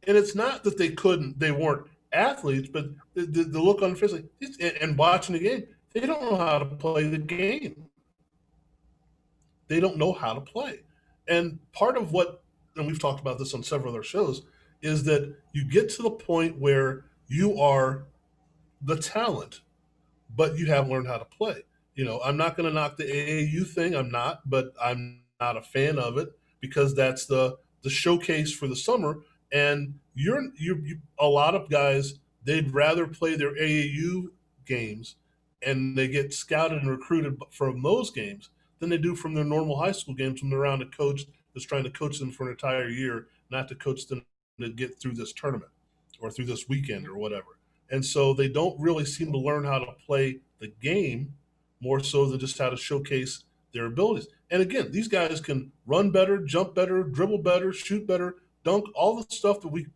And it's not that they weren't athletes, but the look on their face, and watching the game, they don't know how to play the game. They don't know how to play. And part of what, and we've talked about this on several other shows, is that you get to the point where you are the talent, but you haven't learned how to play. I'm not going to knock the AAU thing. I'm not, but I'm not a fan of it because that's the showcase for the summer. And you a lot of guys, they'd rather play their AAU games and they get scouted and recruited from those games than they do from their normal high school games when they're around a coach that's trying to coach them for an entire year, not to coach them to get through this tournament or through this weekend or whatever. And so they don't really seem to learn how to play the game more so than just how to showcase their abilities. And again, these guys can run better, jump better, dribble better, shoot better, dunk, all the stuff that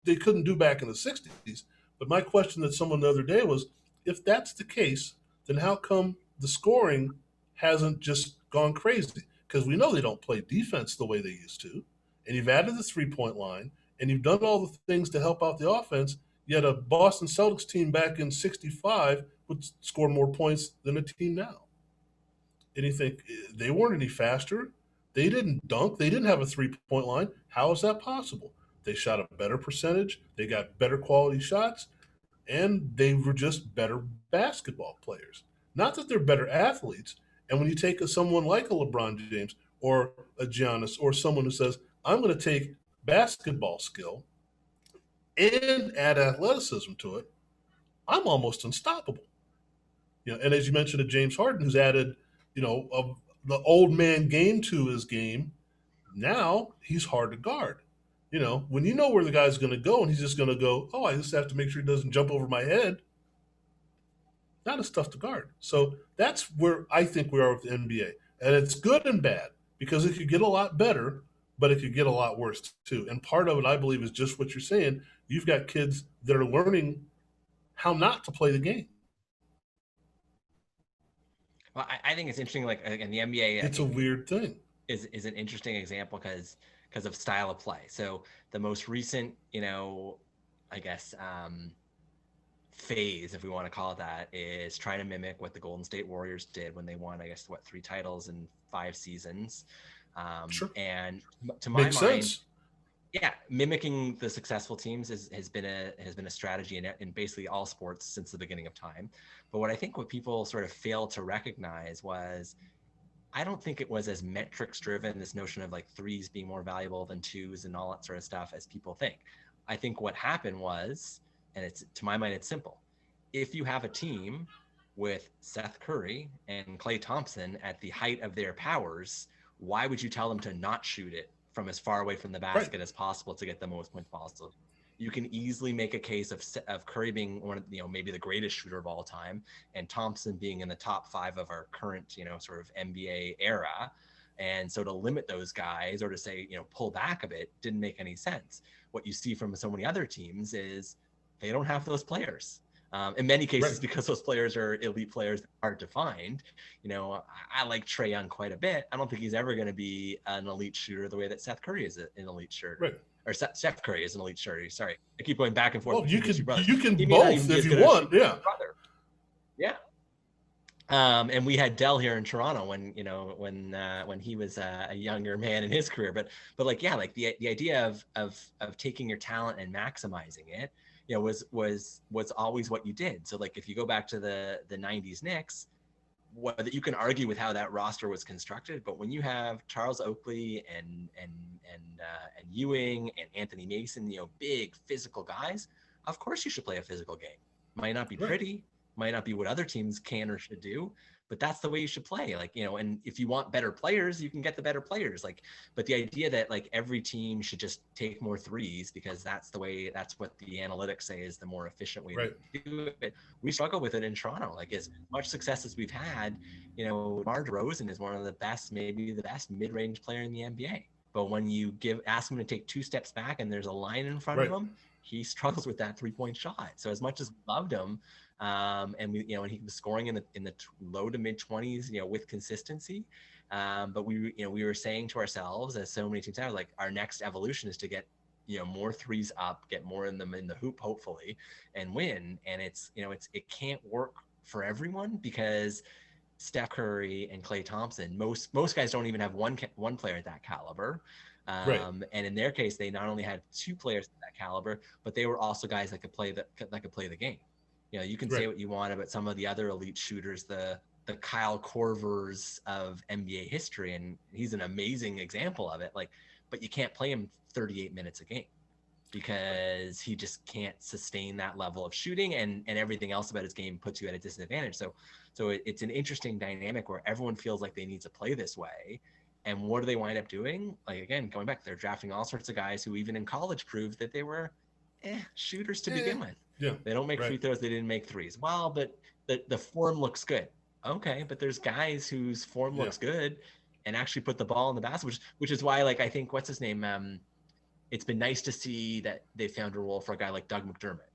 they couldn't do back in the 60s. But my question to someone the other day was, if that's the case, then how come the scoring hasn't just gone crazy? Because we know they don't play defense the way they used to. And you've added the three-point line, and you've done all the things to help out the offense, yet a Boston Celtics team back in 65 would score more points than a team now. And you think, they weren't any faster. They didn't dunk. They didn't have a three-point line. How is that possible? They shot a better percentage. They got better quality shots. And they were just better basketball players. Not that they're better athletes. And when you take someone like a LeBron James or a Giannis or someone who says, I'm going to take basketball skill and add athleticism to it, I'm almost unstoppable. And as you mentioned, to James Harden, who's added of the old man game to his game. Now he's hard to guard. When you know where the guy's going to go and he's just going to go, oh, I just have to make sure he doesn't jump over my head. Not as tough to guard. So that's where I think we are with the NBA. And it's good and bad because it could get a lot better, but it could get a lot worse too. And part of it, I believe, is just what you're saying. You've got kids that are learning how not to play the game. Well, I think it's interesting. Like in the NBA, it's a weird thing. Is an interesting example because of style of play. So the most recent, I guess, phase, if we want to call it that, is trying to mimic what the Golden State Warriors did when they won, I guess, 3 titles in 5 seasons. Sure. And to my Makes mind, sense. Yeah, mimicking the successful teams has been a strategy in basically all sports since the beginning of time. But what people sort of failed to recognize was, I don't think it was as metrics driven, this notion of like threes being more valuable than twos and all that sort of stuff, as people think. I think what happened was, and it's, to my mind, it's simple. If you have a team with Seth Curry and Klay Thompson at the height of their powers, why would you tell them to not shoot it from as far away from the basket as possible to get the most points possible? You can easily make a case of Curry being one of, maybe the greatest shooter of all time, and Thompson being in the top 5 of our current, sort of NBA era. And so to limit those guys, or to say, pull back a bit, didn't make any sense. What you see from so many other teams is they don't have those players. In many cases, because those players are elite players that are hard to find. I like Trae Young quite a bit. I don't think he's ever going to be an elite shooter the way that Seth Curry is an elite shooter. Right. Or Steph Curry is an elite shooter. Sorry, I keep going back and forth. Well, you can both if you want. Yeah. Yeah. And we had Dell here in Toronto when he was a younger man in his career. But the idea of taking your talent and maximizing it, was always what you did. So like if you go back to the 90s Knicks, whether you can argue with how that roster was constructed, but when you have Charles Oakley and Ewing and Anthony Mason, big physical guys, of course you should play a physical game. Might not be pretty, might not be what other teams can or should do, but that's the way you should play. And if you want better players, you can get the better players. But the idea that every team should just take more threes because that's what the analytics say is the more efficient way to do it. We struggle with it in Toronto. As much success as we've had, DeMar DeRozan is one of the best, maybe the best mid-range player in the NBA. But when you ask him to take 2 steps back and there's a line in front of him, he struggles with that 3-point shot. So as much as we loved him, and we, and he was scoring in the low to mid 20s, with consistency. But we were saying to ourselves, as so many teams have, our next evolution is to get, more threes up, get more in the hoop, hopefully, and win. And it can't work for everyone because Steph Curry and Klay Thompson, most guys don't even have one player at that caliber. And in their case, they not only had 2 players at that caliber, but they were also guys that could play the game. You can say what you want about some of the other elite shooters, the Kyle Korvers of NBA history, and he's an amazing example of it. But you can't play him 38 minutes a game because he just can't sustain that level of shooting, and everything else about his game puts you at a disadvantage. So it's an interesting dynamic where everyone feels like they need to play this way. And what do they wind up doing? Again, going back, they're drafting all sorts of guys who even in college proved that they were shooters to begin with. Yeah, they don't make free throws. They didn't make threes. Well, but the form looks good. Okay, but there's guys whose form looks good and actually put the ball in the basket, which is why, I think, what's his name? It's been nice to see that they found a role for a guy like Doug McDermott.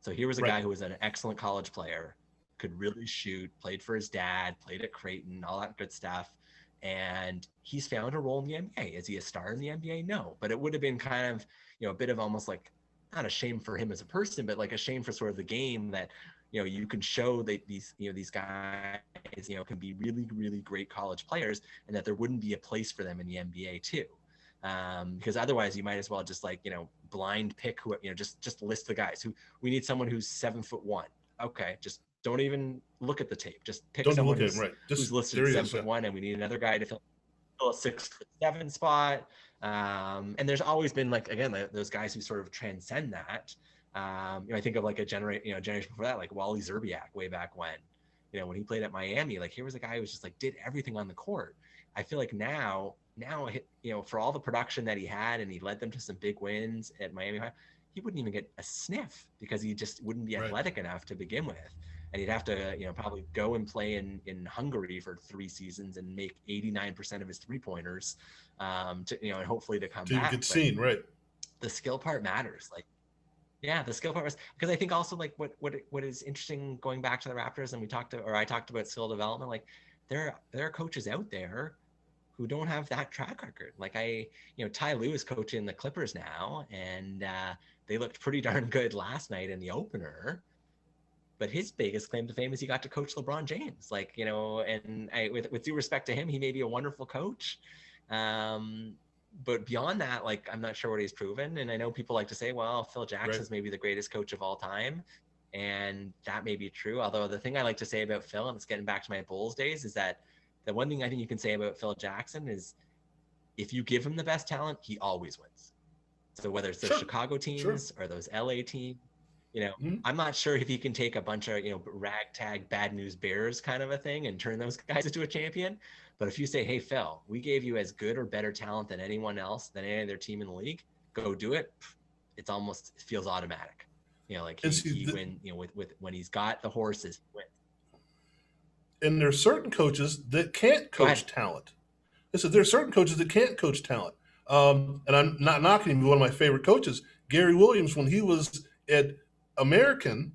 So here was a guy who was an excellent college player, could really shoot, played for his dad, played at Creighton, all that good stuff. And he's found a role in the NBA. Is he a star in the NBA? No, but it would have been kind of, a bit of almost not a shame for him as a person, but a shame for sort of the game that, you can show that these guys, can be really, really great college players, and that there wouldn't be a place for them in the NBA too. Because otherwise you might as well just blind pick who, just list the guys who we need. Someone who's 7'1". Okay. Just don't even look at the tape. Just pick someone who's listed 7'1", and we need another guy to fill a 6'7" spot. And there's always been those guys who sort of transcend that. I think of a generation before that, like Wally Zerbiak way back when. when he played at Miami, like here was a guy who was just like did everything on the court. I feel like now, for all the production that he had and he led them to some big wins at Miami, he wouldn't even get a sniff because he just wouldn't be athletic enough to begin with. And he'd have to, probably go and play in Hungary for 3 seasons and make 89% of his 3-pointers, and hopefully to come back. Get seen, right? The skill part matters. Like, yeah, the skill part was, because I think also like what is interesting going back to the Raptors, and I talked about skill development. Like, there are coaches out there who don't have that track record. Like Ty Lue is coaching the Clippers now, and they looked pretty darn good last night in the opener. But his biggest claim to fame is he got to coach LeBron James. Like, and with due respect to him, he may be a wonderful coach. But beyond that, like, I'm not sure what he's proven. And I know people like to say, well, Phil Jackson's maybe the greatest coach of all time. And that may be true. Although the thing I like to say about Phil, and it's getting back to my Bulls days, is that the one thing I think you can say about Phil Jackson is if you give him the best talent, he always wins. So whether it's those Chicago teams or those LA teams, I'm not sure if he can take a bunch of, ragtag bad news bears kind of a thing and turn those guys into a champion. But if you say, hey, Phil, we gave you as good or better talent than anyone else, than any other team in the league, go do it. It feels automatic. Like he win, with when he's got the horses, he wins. And there's certain coaches that can't coach talent. Listen, there are certain coaches that can't coach talent. And I'm not knocking him. One of my favorite coaches, Gary Williams, when he was at American,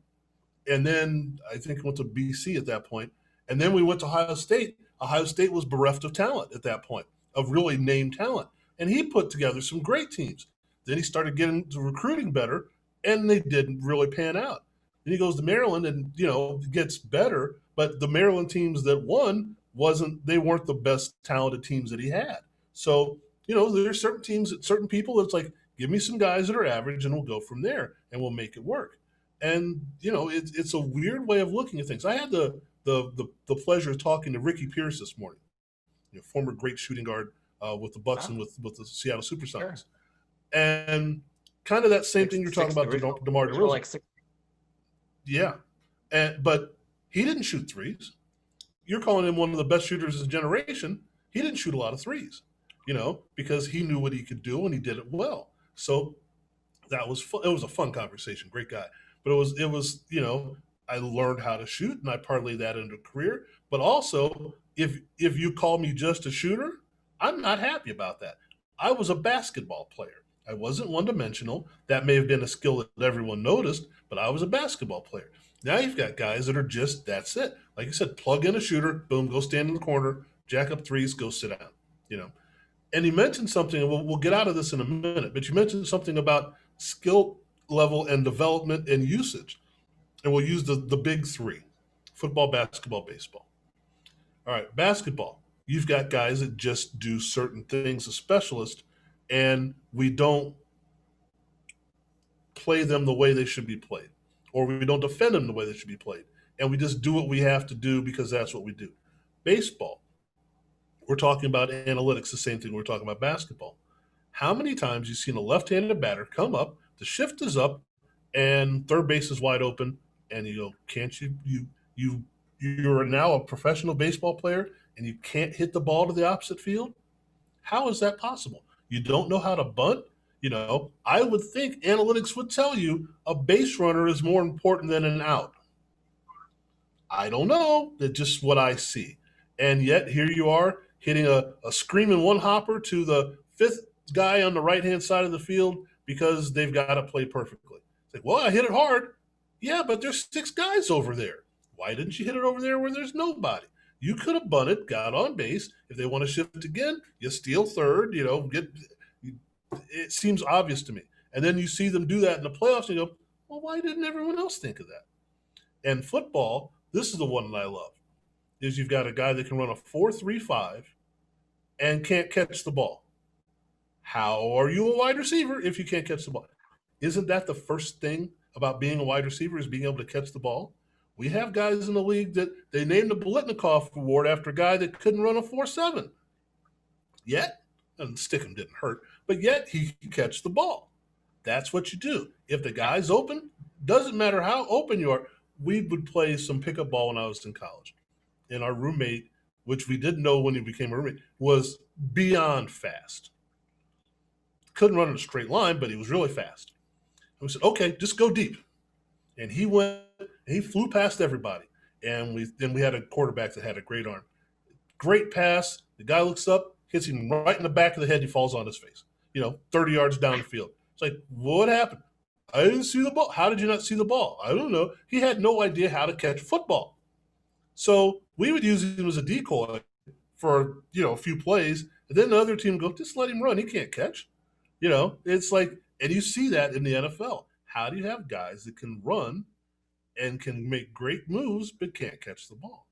and then I think went to BC at that point, and then we went to Ohio State. Ohio State was bereft of talent at that point, of really named talent. And he put together some great teams. Then he started getting to recruiting better, and they didn't really pan out. Then he goes to Maryland and, gets better, but the Maryland teams that won they weren't the best talented teams that he had. So, there's certain teams, certain people, it's like, give me some guys that are average and we'll go from there and we'll make it work. And, it's a weird way of looking at things. I had the pleasure of talking to Ricky Pierce this morning, former great shooting guard with the Bucks and with the Seattle Supersonics. Sure. And kind of that same thing you're talking about, DeMar DeRozan. Yeah. But he didn't shoot threes. You're calling him one of the best shooters of his generation. He didn't shoot a lot of threes, because he knew what he could do and he did it well. So that was fun. It was a fun conversation. Great guy. But it was, I learned how to shoot and I parlayed that into a career. But also, if you call me just a shooter, I'm not happy about that. I was a basketball player. I wasn't one-dimensional. That may have been a skill that everyone noticed, but I was a basketball player. Now you've got guys that are just, that's it. Like you said, plug in a shooter, boom, go stand in the corner, jack up threes, go sit down, And you mentioned something, and we'll get out of this in a minute, but you mentioned something about skill level and development and usage. And we'll use the big three: football, basketball, baseball. All right, basketball. You've got guys that just do certain things as specialists, and we don't play them the way they should be played, or we don't defend them the way they should be played. And we just do what we have to do because that's what we do. Baseball, we're talking about analytics, the same thing we're talking about basketball. How many times you've seen a left-handed batter come up, the shift is up, and third base is wide open, and you go, can't you're now a professional baseball player and you can't hit the ball to the opposite field? How is that possible? You don't know how to bunt? I would think analytics would tell you a base runner is more important than an out. I don't know. That's just what I see. And yet here you are hitting a screaming one-hopper to the fifth guy on the right-hand side of the field because they've got to play perfectly. It's like, well, I hit it hard. Yeah, but there's 6 guys over there. Why didn't you hit it over there where there's nobody? You could have bunted, got on base. If they want to shift again, you steal third, it seems obvious to me. And then you see them do that in the playoffs and you go, well, why didn't everyone else think of that? And football, this is the one that I love, is you've got a guy that can run a 4.35 and can't catch the ball. How are you a wide receiver if you can't catch the ball? Isn't that the first thing about being a wide receiver, is being able to catch the ball? We have guys in the league that they named the Biletnikoff Award after a guy that couldn't run a 4.7. Yet, and Stickham didn't hurt, but yet he can catch the ball. That's what you do. If the guy's open, doesn't matter how open you are. we would play some pickup ball when I was in college, and our roommate, which we didn't know when he became a roommate, was beyond fast. Couldn't run in a straight line, but he was really fast. And we said, okay, just go deep. And he went, and he flew past everybody. And we had a quarterback that had a great arm. Great pass. The guy looks up, hits him right in the back of the head. He falls on his face. 30 yards down the field. It's like, what happened? I didn't see the ball. How did you not see the ball? I don't know. He had no idea how to catch football. So we would use him as a decoy for a few plays, and then the other team go, just let him run. He can't catch. It's like, and you see that in the NFL. How do you have guys that can run and can make great moves but can't catch the ball?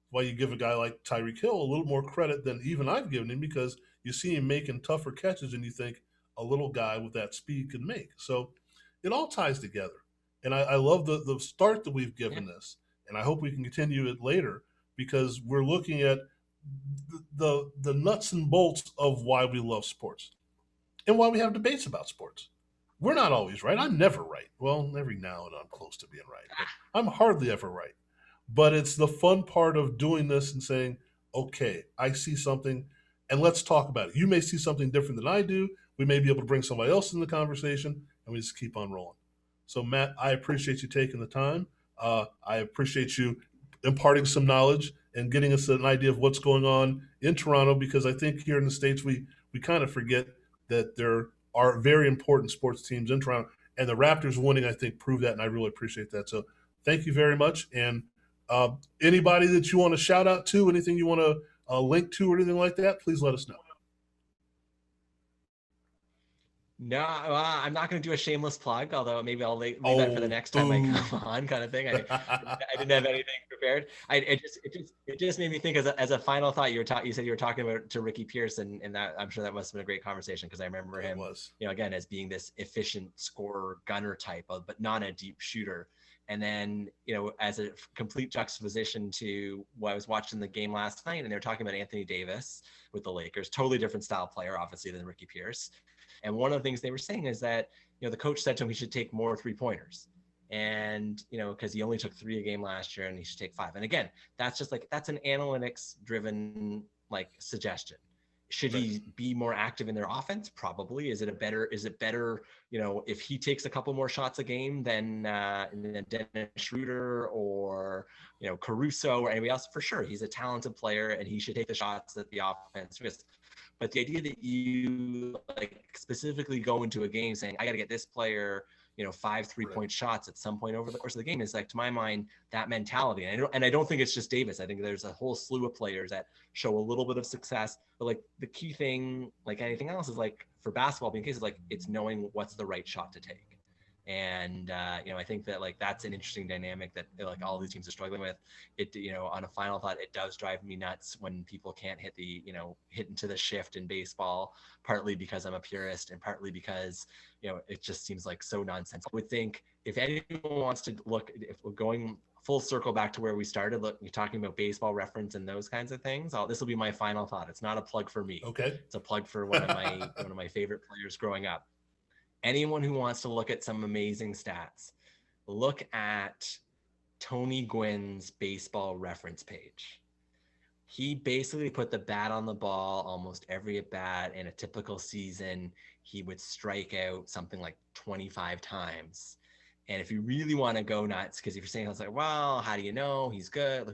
Why you give a guy like Tyreek Hill a little more credit than even I've given him, because you see him making tougher catches and you think a little guy with that speed can make. So it all ties together. And I love the start that we've given this. And I hope we can continue it later, because we're looking at the nuts and bolts of why we love sports and why we have debates about sports. We're not always right. I'm never right. Well, every now and then I'm close to being right, but I'm hardly ever right. But it's the fun part of doing this and saying, okay, I see something and let's talk about it. You may see something different than I do. We may be able to bring somebody else in the conversation, and we just keep on rolling. So, Matt, I appreciate you taking the time. I appreciate you imparting some knowledge and getting us an idea of what's going on in Toronto, because I think here in the States, we kind of forget that there are very important sports teams in Toronto, and the Raptors winning, I think, proved that, and I really appreciate that. So thank you very much. And anybody that you want to shout out to, anything you want to link to or anything like that, please let us know. No, I'm not going to do a shameless plug, although maybe I'll leave that for the next time I come on, kind of thing. I didn't have anything prepared. It just made me think as a final thought. You said you were talking about to Ricky Pierce, and that I'm sure that must have been a great conversation, because I remember him, again, as being this efficient scorer gunner type of, but not a deep shooter. And then, as a complete juxtaposition to what I was watching the game last night, and they were talking about Anthony Davis with the Lakers, totally different style player, obviously, than Ricky Pierce. And one of the things they were saying is that, the coach said to him he should take more 3-pointers. And, because he only took 3 a game last year and he should take 5. And again, that's an analytics driven suggestion. Should he be more active in their offense? Probably. Is it better, if he takes a couple more shots a game than Dennis Schroeder or, Caruso or anybody else? For sure. He's a talented player and he should take the shots that the offense misses. But the idea that you specifically go into a game saying, I got to get this player, 5 3-point shots at some point over the course of the game is, to my mind, that mentality. And I don't think it's just Davis. I think there's a whole slew of players that show a little bit of success. But the key thing, like anything else, is for basketball being cases, it's knowing what's the right shot to take. And, I think that that's an interesting dynamic that all these teams are struggling with. It, on a final thought, it does drive me nuts when people can't hit hit into the shift in baseball, partly because I'm a purist and partly because, it just seems so nonsense. I would think if anyone wants to look, if we're going full circle back to where we started, you're talking about Baseball Reference and those kinds of things. This will be my final thought. It's not a plug for me. Okay. It's a plug for one of my favorite players growing up. Anyone who wants to look at some amazing stats, look at Tony Gwynn's Baseball Reference page. He basically put the bat on the ball almost every at bat. In a typical season, he would strike out something like 25 times. And if you really want to go nuts, because if you're saying, well, how do you know he's good?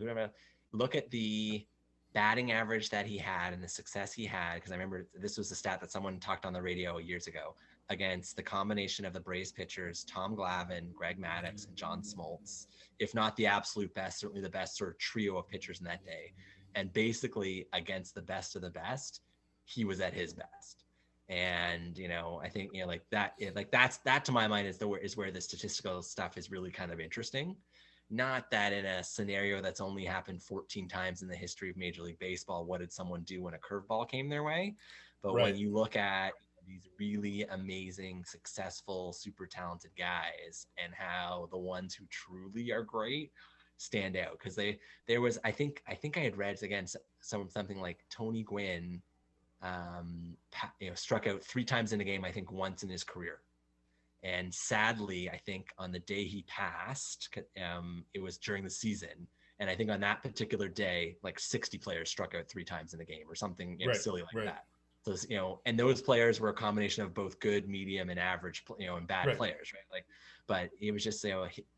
Look at the batting average that he had and the success he had. Because I remember this was a stat that someone talked on the radio years ago, against the combination of the Braves pitchers, Tom Glavine, Greg Maddux, and John Smoltz, if not the absolute best, certainly the best sort of trio of pitchers in that day. And basically against the best of the best, he was at his best. And, I think, that to my mind is where the statistical stuff is really kind of interesting. Not that in a scenario that's only happened 14 times in the history of Major League Baseball, what did someone do when a curveball came their way? But when you look at these really amazing, successful, super talented guys, and how the ones who truly are great stand out, because there was I think I had read again something like Tony Gwynn struck out 3 times in a game, I think once in his career. And sadly, I think on the day he passed, it was during the season. And I think on that particular day, like 60 players struck out 3 times in a game or something, silly like that. So, and those players were a combination of both good, medium, and average, and bad players, right? Like, but it was just,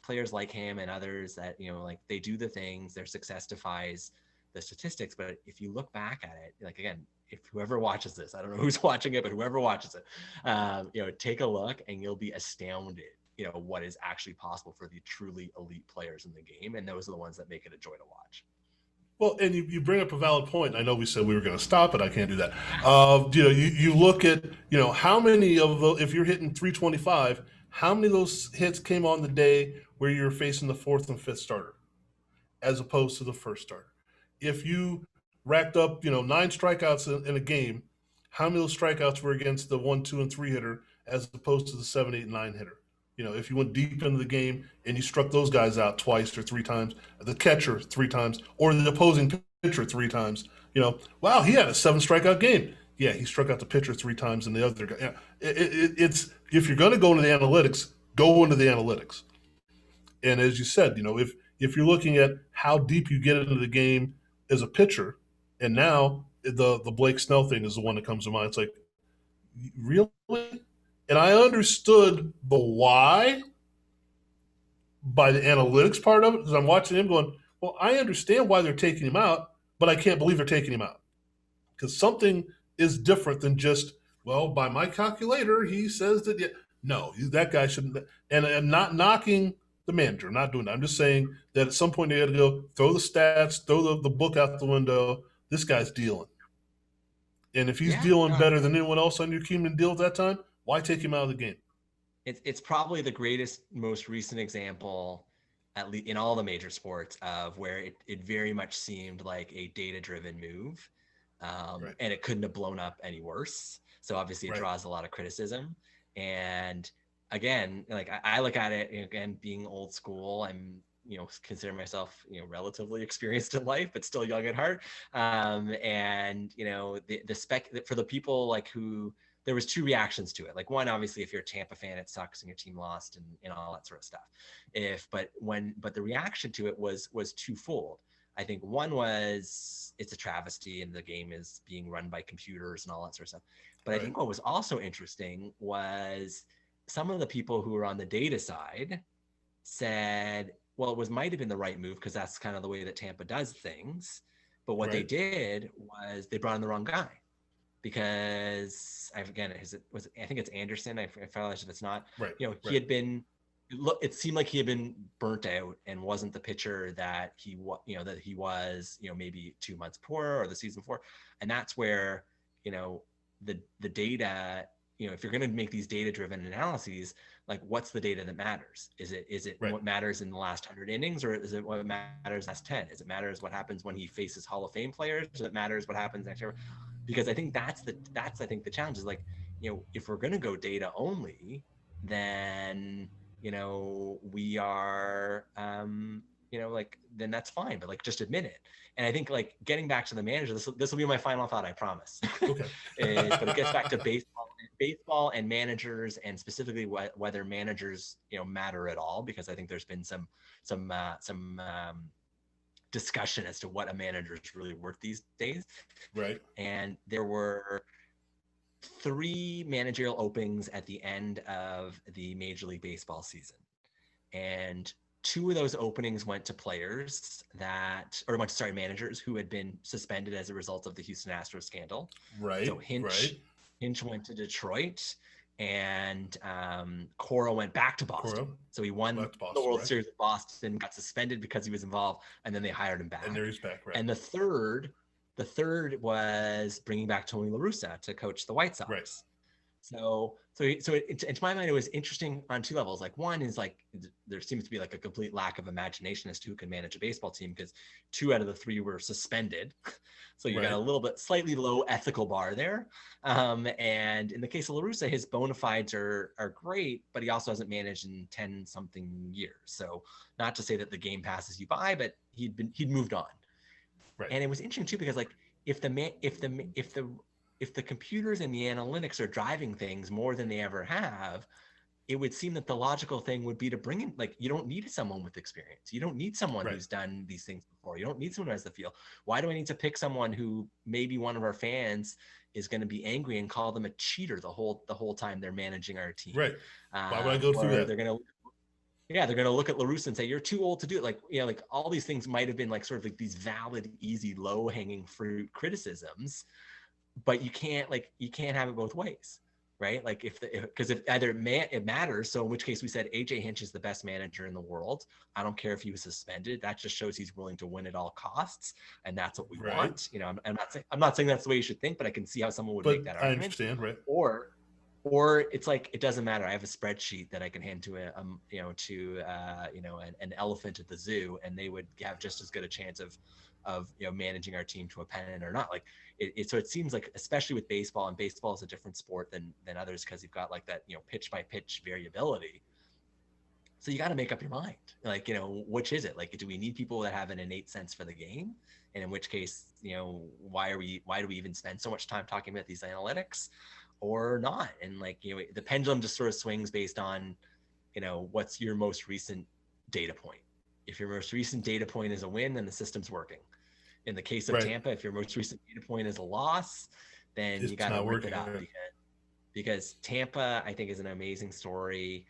players like him and others that, like they do the things, their success defies the statistics. But if you look back at it, like, again, if whoever watches this, I don't know who's watching it, but whoever watches it, take a look and you'll be astounded, what is actually possible for the truly elite players in the game. And those are the ones that make it a joy to watch. Well, and you bring up a valid point. I know we said we were going to stop, but I can't do that. You look at, how many of those, if you're hitting 325, how many of those hits came on the day where you're facing the 4th and 5th starter as opposed to the first starter? If you racked up, 9 strikeouts in a game, how many of those strikeouts were against the 1, 2, and 3 hitter as opposed to the 7, 8, and 9 hitter? If you went deep into the game and you struck those guys out twice or 3 times, the catcher 3 times, or the opposing pitcher 3 times, wow, he had a 7 strikeout game. Yeah, he struck out the pitcher 3 times and the other guy. It's if you're going to go into the analytics, go into the analytics. And as you said, if you're looking at how deep you get into the game as a pitcher, and now the Blake Snell thing is the one that comes to mind. It's like, really? And I understood the why by the analytics part of it, because I'm watching him going, well, I understand why they're taking him out, but I can't believe they're taking him out. Because something is different than just, well, by my calculator, he says that, no, that guy shouldn't. And I'm not knocking the manager, I'm not doing that. I'm just saying that at some point they got to go throw the stats, throw the book out the window. This guy's dealing. And if he's dealing better than anyone else on your team to deal at that time, why take him out of the game? It's probably the greatest, most recent example, at least in all the major sports, of where it very much seemed like a data-driven move, and it couldn't have blown up any worse. So obviously it draws a lot of criticism. And again, like I look at it, again, being old school, I'm consider myself relatively experienced in life, but still young at heart. And the spec for the people like who. There was 2 reactions to it. Like, one, obviously, if you're a Tampa fan, it sucks and your team lost and all that sort of stuff. But the reaction to it was twofold. I think one was it's a travesty and the game is being run by computers and all that sort of stuff. But I think what was also interesting was some of the people who were on the data side said, well, might have been the right move because that's kind of the way that Tampa does things. But what they did was they brought in the wrong guy. Because I think it's Anderson. I apologize if it's not. He had been. It seemed like he had been burnt out and wasn't the pitcher that he was. Maybe 2 months before or the season before, and that's where the data. If you're going to make these data-driven analyses, like what's the data that matters? Is it what matters in the last 100 innings, or is it what matters last 10? Is it matters what happens when he faces Hall of Fame players? Does it matters what happens next year? Because I think that's I think the challenge is like, if we're going to go data only, then, we are, then that's fine, but like, just admit it. And I think like getting back to the manager, this will be my final thought, I promise. Okay. But it gets back to baseball and managers, and specifically whether managers, matter at all, because I think there's been some discussion as to what a manager is really worth these days. Right. And there were 3 managerial openings at the end of the Major League Baseball season. And 2 of those openings went to managers who had been suspended as a result of the Houston Astros scandal. Right. So Hinch went to Detroit, and Cora went back to Boston. So he won the World Series with Boston, got suspended because he was involved, and then they hired him back. And there he's back, right. And the third was bringing back Tony La Russa to coach the White Sox. Right. So to my mind, it was interesting on 2 levels. Like, one is like there seems to be like a complete lack of imagination as to who can manage a baseball team, because 2 out of the 3 were suspended. So you got a little bit slightly low ethical bar there. And in the case of La Russa, his bona fides are great, but he also hasn't managed in 10 something years. So not to say that the game passes you by, but he'd moved on. Right. And it was interesting too, because like if the computers and the analytics are driving things more than they ever have, it would seem that the logical thing would be to bring in, like, you don't need someone with experience. You don't need someone who's done these things before. You don't need someone who has the feel. Why do I need to pick someone who maybe one of our fans is going to be angry and call them a cheater the whole time they're managing our team? Right. Why would I go through that? They're going to look at LaRusse and say, you're too old to do it. Like, you know, like all these things might have been like sort of like these valid, easy, low hanging fruit criticisms, but you can't have it both ways. Right? Like because if either it matters. So in which case we said AJ Hinch is the best manager in the world. I don't care if he was suspended. That just shows he's willing to win at all costs. And that's what we want. You know, I'm not saying that's the way you should think, but I can see how someone would make that argument. I understand, right? Or it's like, it doesn't matter. I have a spreadsheet that I can hand to an elephant at the zoo, and they would have just as good a chance of managing our team to a pennant or not. Like so it seems like, especially with baseball, and baseball is a different sport than others because you've got like that, pitch by pitch variability. So you got to make up your mind. Like, which is it? Like, do we need people that have an innate sense for the game? And in which case, why do we even spend so much time talking about these analytics or not? And like, the pendulum just sort of swings based on, what's your most recent data point. If your most recent data point is a win, then the system's working. In the case of Tampa, if your most recent data point is a loss, then you got to rip it up, because Tampa, I think, is an amazing story.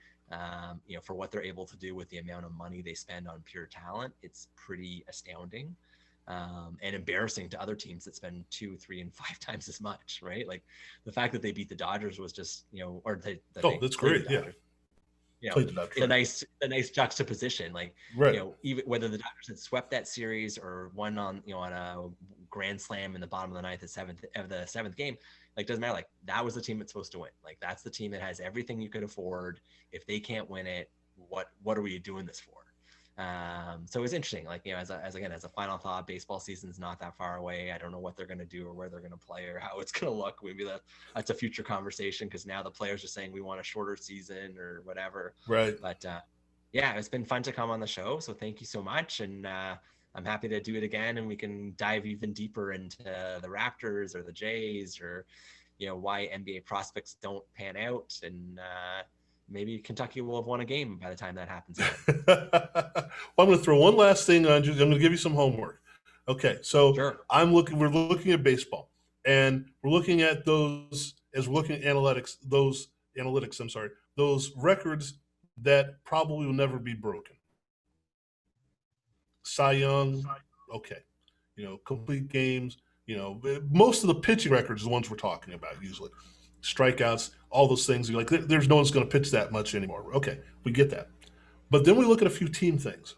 For what they're able to do with the amount of money they spend on pure talent. It's pretty astounding, and embarrassing to other teams that spend 2, 3, and 5 times as much, right? Like the fact that they beat the Dodgers was just, that's great. Yeah. A nice juxtaposition, like, even whether the Dodgers had swept that series or won on a grand slam in the bottom of the ninth of the seventh game, like, doesn't matter. Like, that was the team that's supposed to win. Like, that's the team that has everything you could afford. If they can't win it, what are we doing this for? So it was interesting. Like, as a final thought, baseball season's not that far away. I don't know what they're going to do or where they're going to play or how it's going to look. Maybe that's a future conversation, because now the players are saying we want a shorter season or whatever. Right. But it's been fun to come on the show. So thank you so much. And I'm happy to do it again, and we can dive even deeper into the Raptors or the Jays, or, why NBA prospects don't pan out. And maybe Kentucky will have won a game by the time that happens. Well, I'm going to throw one last thing on you. I'm going to give you some homework. Okay, so sure. We're looking at baseball, and we're looking at those, as we're looking at those records that probably will never be broken. Cy Young, okay, complete games, most of the pitching records are the ones we're talking about usually. Strikeouts, all those things. You're like, there's no one's going to pitch that much anymore. Okay, we get that. But then we look at a few team things.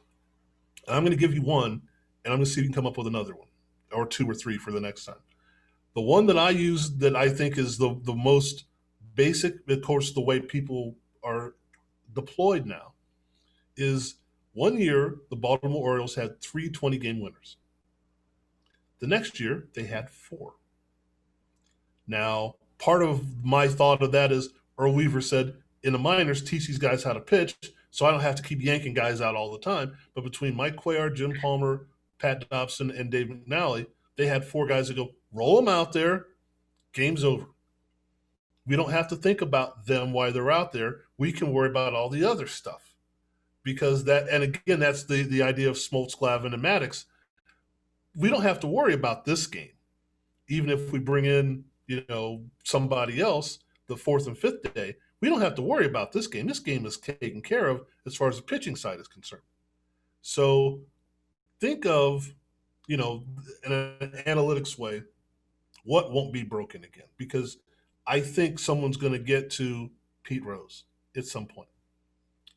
And I'm going to give you one, and I'm going to see if you can come up with another one, or 2 or 3 for the next time. The one that I use that I think is the most basic, of course, the way people are deployed now, is one year the Baltimore Orioles had 3 20-game winners. The next year they had 4. Now, part of my thought of that is Earl Weaver said, in the minors, teach these guys how to pitch, so I don't have to keep yanking guys out all the time. But between Mike Cuellar, Jim Palmer, Pat Dobson, and Dave McNally, they had 4 guys that go, roll them out there, game's over. We don't have to think about them while they're out there. We can worry about all the other stuff. Because that, and again, that's the idea of Smoltz, Glavine, and Maddox. We don't have to worry about this game, even if we bring in somebody else the 4th and 5th day. We don't have to worry about this game. This game is taken care of as far as the pitching side is concerned. So think of, in an analytics way, what won't be broken again? Because I think someone's going to get to Pete Rose at some point.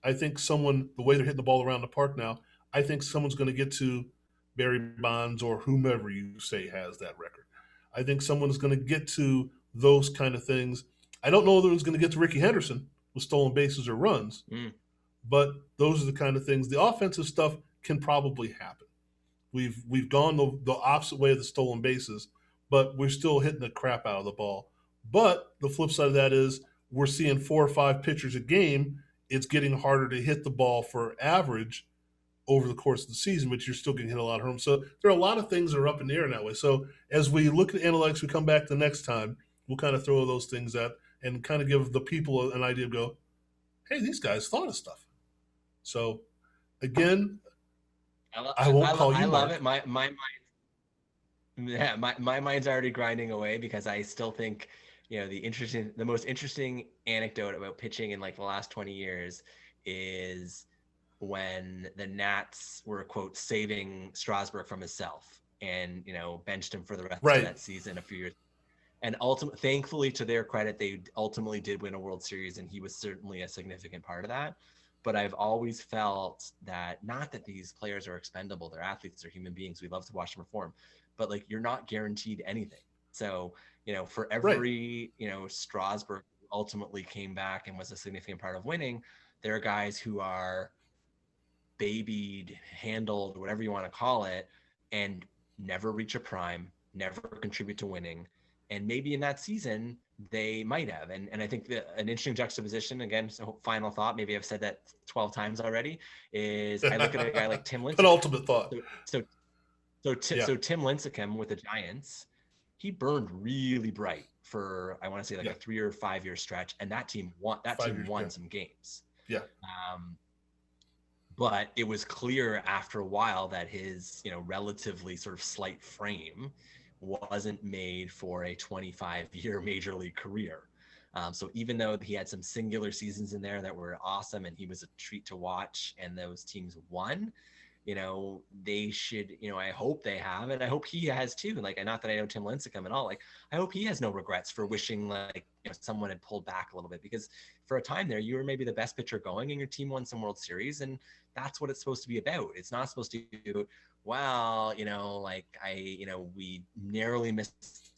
I think the way they're hitting the ball around the park now, I think someone's going to get to Barry Bonds or whomever you say has that record. I think someone's going to get to those kind of things. I don't know that it's going to get to Ricky Henderson with stolen bases or runs, but those are the kind of things. The offensive stuff can probably happen. We've gone the opposite way of the stolen bases, but we're still hitting the crap out of the ball. But the flip side of that is we're seeing 4 or 5 pitchers a game. It's getting harder to hit the ball for average over the course of the season, but you're still going to hit a lot of home. So there are a lot of things that are up in the air in that way. So as we look at analytics, we come back the next time, we'll kind of throw those things out and kind of give the people an idea of go, hey, these guys thought of stuff. So again, I I, won't lo- call I you love Mark. it. My mind's already grinding away because I still think, the most interesting anecdote about pitching in like the last 20 years is when the Nats were, quote, saving Strasburg from himself and, benched him for the rest of Right. that season a few years. And thankfully, to their credit, they ultimately did win a World Series, and he was certainly a significant part of that. But I've always felt that, not that these players are expendable, they're athletes, they're human beings. We love to watch them perform, but like, you're not guaranteed anything. So, for Right. every, Strasburg ultimately came back and was a significant part of winning, there are guys who are babied, handled, whatever you want to call it, and never reach a prime, never contribute to winning. And maybe in that season, they might have. And I think an interesting juxtaposition, again, so final thought, maybe I've said that 12 times already, is I look at a guy like Tim Lincecum. Penultimate thought. So Tim Lincecum with the Giants, he burned really bright for, I want to say, like a 3 or 5 year stretch, and that team won. Some games. Yeah. But it was clear after a while that his, relatively sort of slight frame wasn't made for a 25-year major league career. So even though he had some singular seasons in there that were awesome and he was a treat to watch and those teams won, they should, I hope they have, and I hope he has too. Like, not that I know Tim Lincecum at all. Like, I hope he has no regrets for wishing like, someone had pulled back a little bit, because for a time there, you were maybe the best pitcher going and your team won some World Series, and that's what it's supposed to be about. It's not supposed to be, well, we narrowly missed,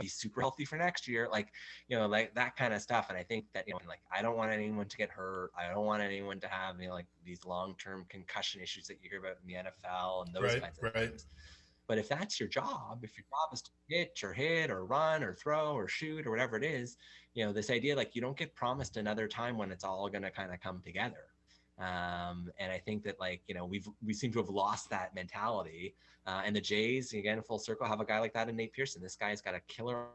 be super healthy for next year, like like that kind of stuff. And I think that like, I don't want anyone to get hurt. I don't want anyone to have like these long-term concussion issues that you hear about in the NFL and those kinds of things. But if that's your job, if your job is to pitch or hit or run or throw or shoot or whatever it is, this idea, like, you don't get promised another time when it's all going to kind of come together. And I think that, like, we seem to have lost that mentality. And the Jays, again, full circle, have a guy like that in Nate Pearson. This guy's got a killer,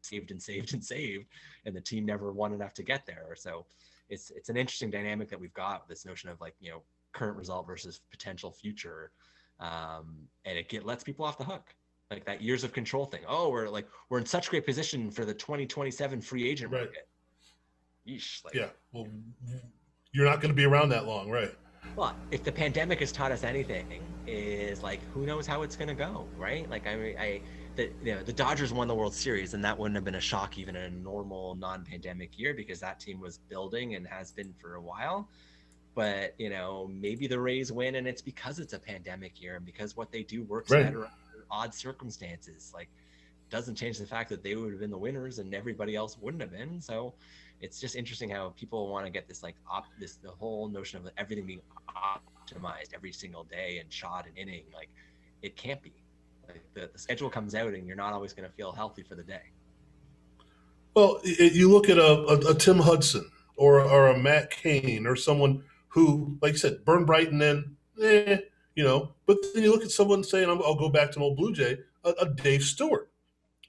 saved and saved and saved, and the team never won enough to get there. So it's an interesting dynamic that we've got, this notion of, like, current result versus potential future. And it lets people off the hook, like that years of control thing. Oh, we're in such great position for the 2027 free agent market. Yeesh, like, yeah, well, you're not going to be around that long, right? Well, if the pandemic has taught us anything, is like, who knows how it's going to go, right? Like, the Dodgers won the World Series, and that wouldn't have been a shock even in a normal non-pandemic year, because that team was building and has been for a while. But maybe the Rays win, and it's because it's a pandemic year and because what they do works better under odd circumstances. Like, doesn't change the fact that they would have been the winners and everybody else wouldn't have been. So it's just interesting how people want to get this, like, the whole notion of everything being optimized every single day and shot and inning. Like, it can't be. Like, the schedule comes out and you're not always going to feel healthy for the day. Well, you look at a Tim Hudson or a Matt Cain or someone who, like you said, burn bright and then, But then you look at someone saying, I'll go back to an old Blue Jay, a Dave Stewart,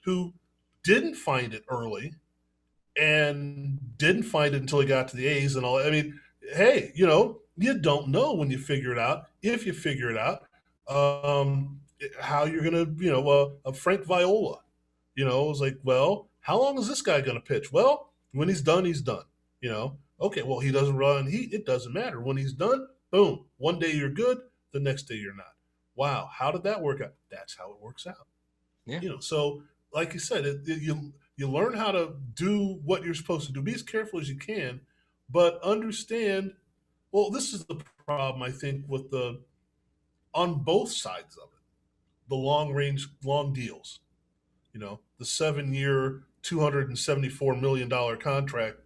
who didn't find it early and didn't find it until he got to the A's and all. I mean, hey, you don't know when you figure it out, if you figure it out, how you're going to, a Frank Viola, it was like, well, how long is this guy going to pitch? Well, when he's done, he's done. Okay, well, he doesn't run heat. It doesn't matter. When he's done, boom. One day you're good, the next day you're not. Wow, how did that work out? That's how it works out. Yeah. So like you said, you learn how to do what you're supposed to do. Be as careful as you can, but understand. Well, this is the problem, I think, with on both sides of it, the long deals. The 7-year, $274 million contract,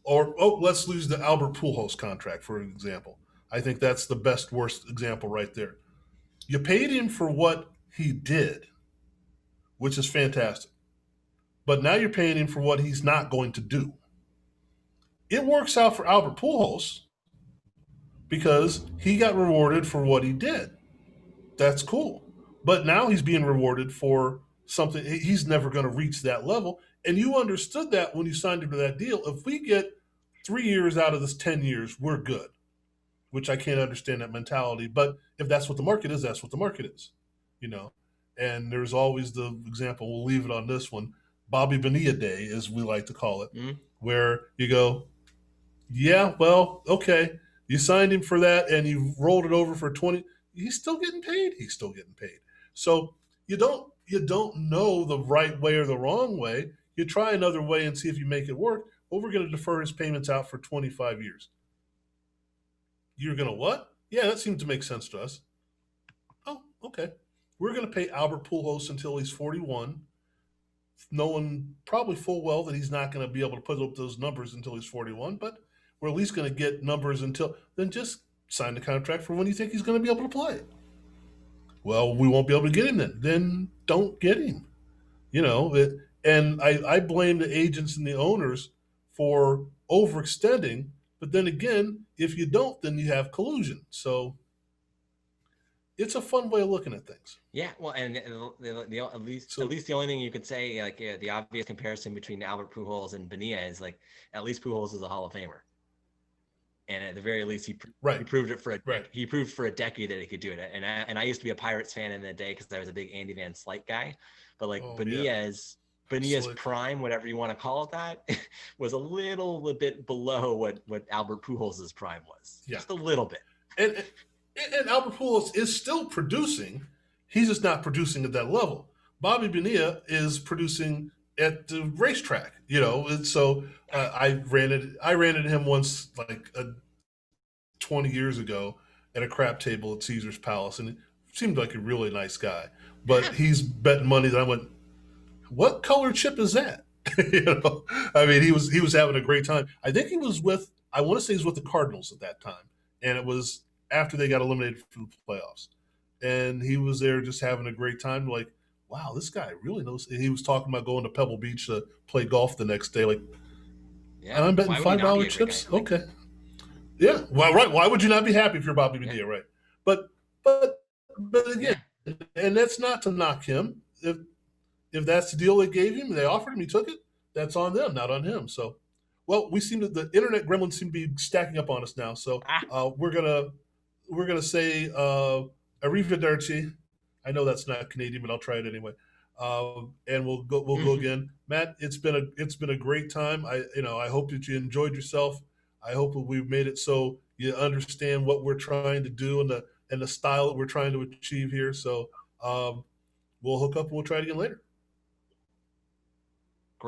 or let's lose the Albert Pujols contract for an example. I think that's the worst example right there. You paid him for what he did, which is fantastic. But now you're paying him for what he's not going to do. It works out for Albert Pujols because he got rewarded for what he did. That's cool. But now he's being rewarded for something. He's never going to reach that level. And you understood that when you signed him to that deal. If we get 3 years out of this 10 years, we're good, which I can't understand that mentality. But if that's what the market is, that's what the market is, you know. And there's always the example, we'll leave it on this one, Bobby Bonilla Day, as we like to call it, Mm-hmm. where you go, yeah, well, okay, you signed him for that and you rolled it over for 20, he's still getting paid. He's still getting paid. So you don't know the right way or the wrong way. You try another way and see if you make it work. Well, we're going to defer his payments out for 25 years. You're going to what? Yeah, that seemed to make sense to us. Oh, okay. We're going to pay Albert Pujols until he's 41, knowing probably full well that he's not going to be able to put up those numbers until he's 41, but we're at least going to get numbers until then. Just sign the contract for when you think he's going to be able to play. Well, we won't be able to get him then. Then don't get him. You know, and I blame the agents and the owners for overextending. But then again, if you don't, then you have collusion. So it's a fun way of looking at things. Yeah, well, and at least the only thing you could say, like the obvious comparison between Albert Pujols and Bonilla is like at least Pujols is a Hall of Famer, and at the very least he proved it for he proved for a decade that he could do it. And I used to be a Pirates fan in the day because I was a big Andy Van Slyke guy, but like Bonilla's prime, whatever you want to call it, that was a little bit below what Albert Pujols' prime was, just a little bit. And Albert Pujols is still producing. He's just not producing at that level. Bobby Bonilla is producing at the racetrack, you know. And so I ran into him once, like 20 years ago, at a crap table at Caesar's Palace, and it seemed like a really nice guy. But he's betting money that I went, what color chip is that? You know, I mean, he was having a great time. I think he was with, I want to say he was with the Cardinals at that time, and it was after they got eliminated from the playoffs. And he was there just having a great time. Like, wow, this guy really knows. And he was talking about going to Pebble Beach to play golf the next day. Like, and I'm betting $5 chips. Okay. Yeah. Well, right. Why would you not be happy if you're Bobby Bonilla, right? But again, and that's not to knock him. If that's the deal they gave him, they offered him, he took it. That's on them, not on him. So, well, we seem to, the internet gremlins seem to be stacking up on us now. So we're gonna say arrivederci. I know that's not Canadian, but I'll try it anyway. And we'll go again. Matt, it's been a great time. I hope that you enjoyed yourself. I hope that we've made it so you understand what we're trying to do and the style that we're trying to achieve here. So we'll hook up and we'll try it again later.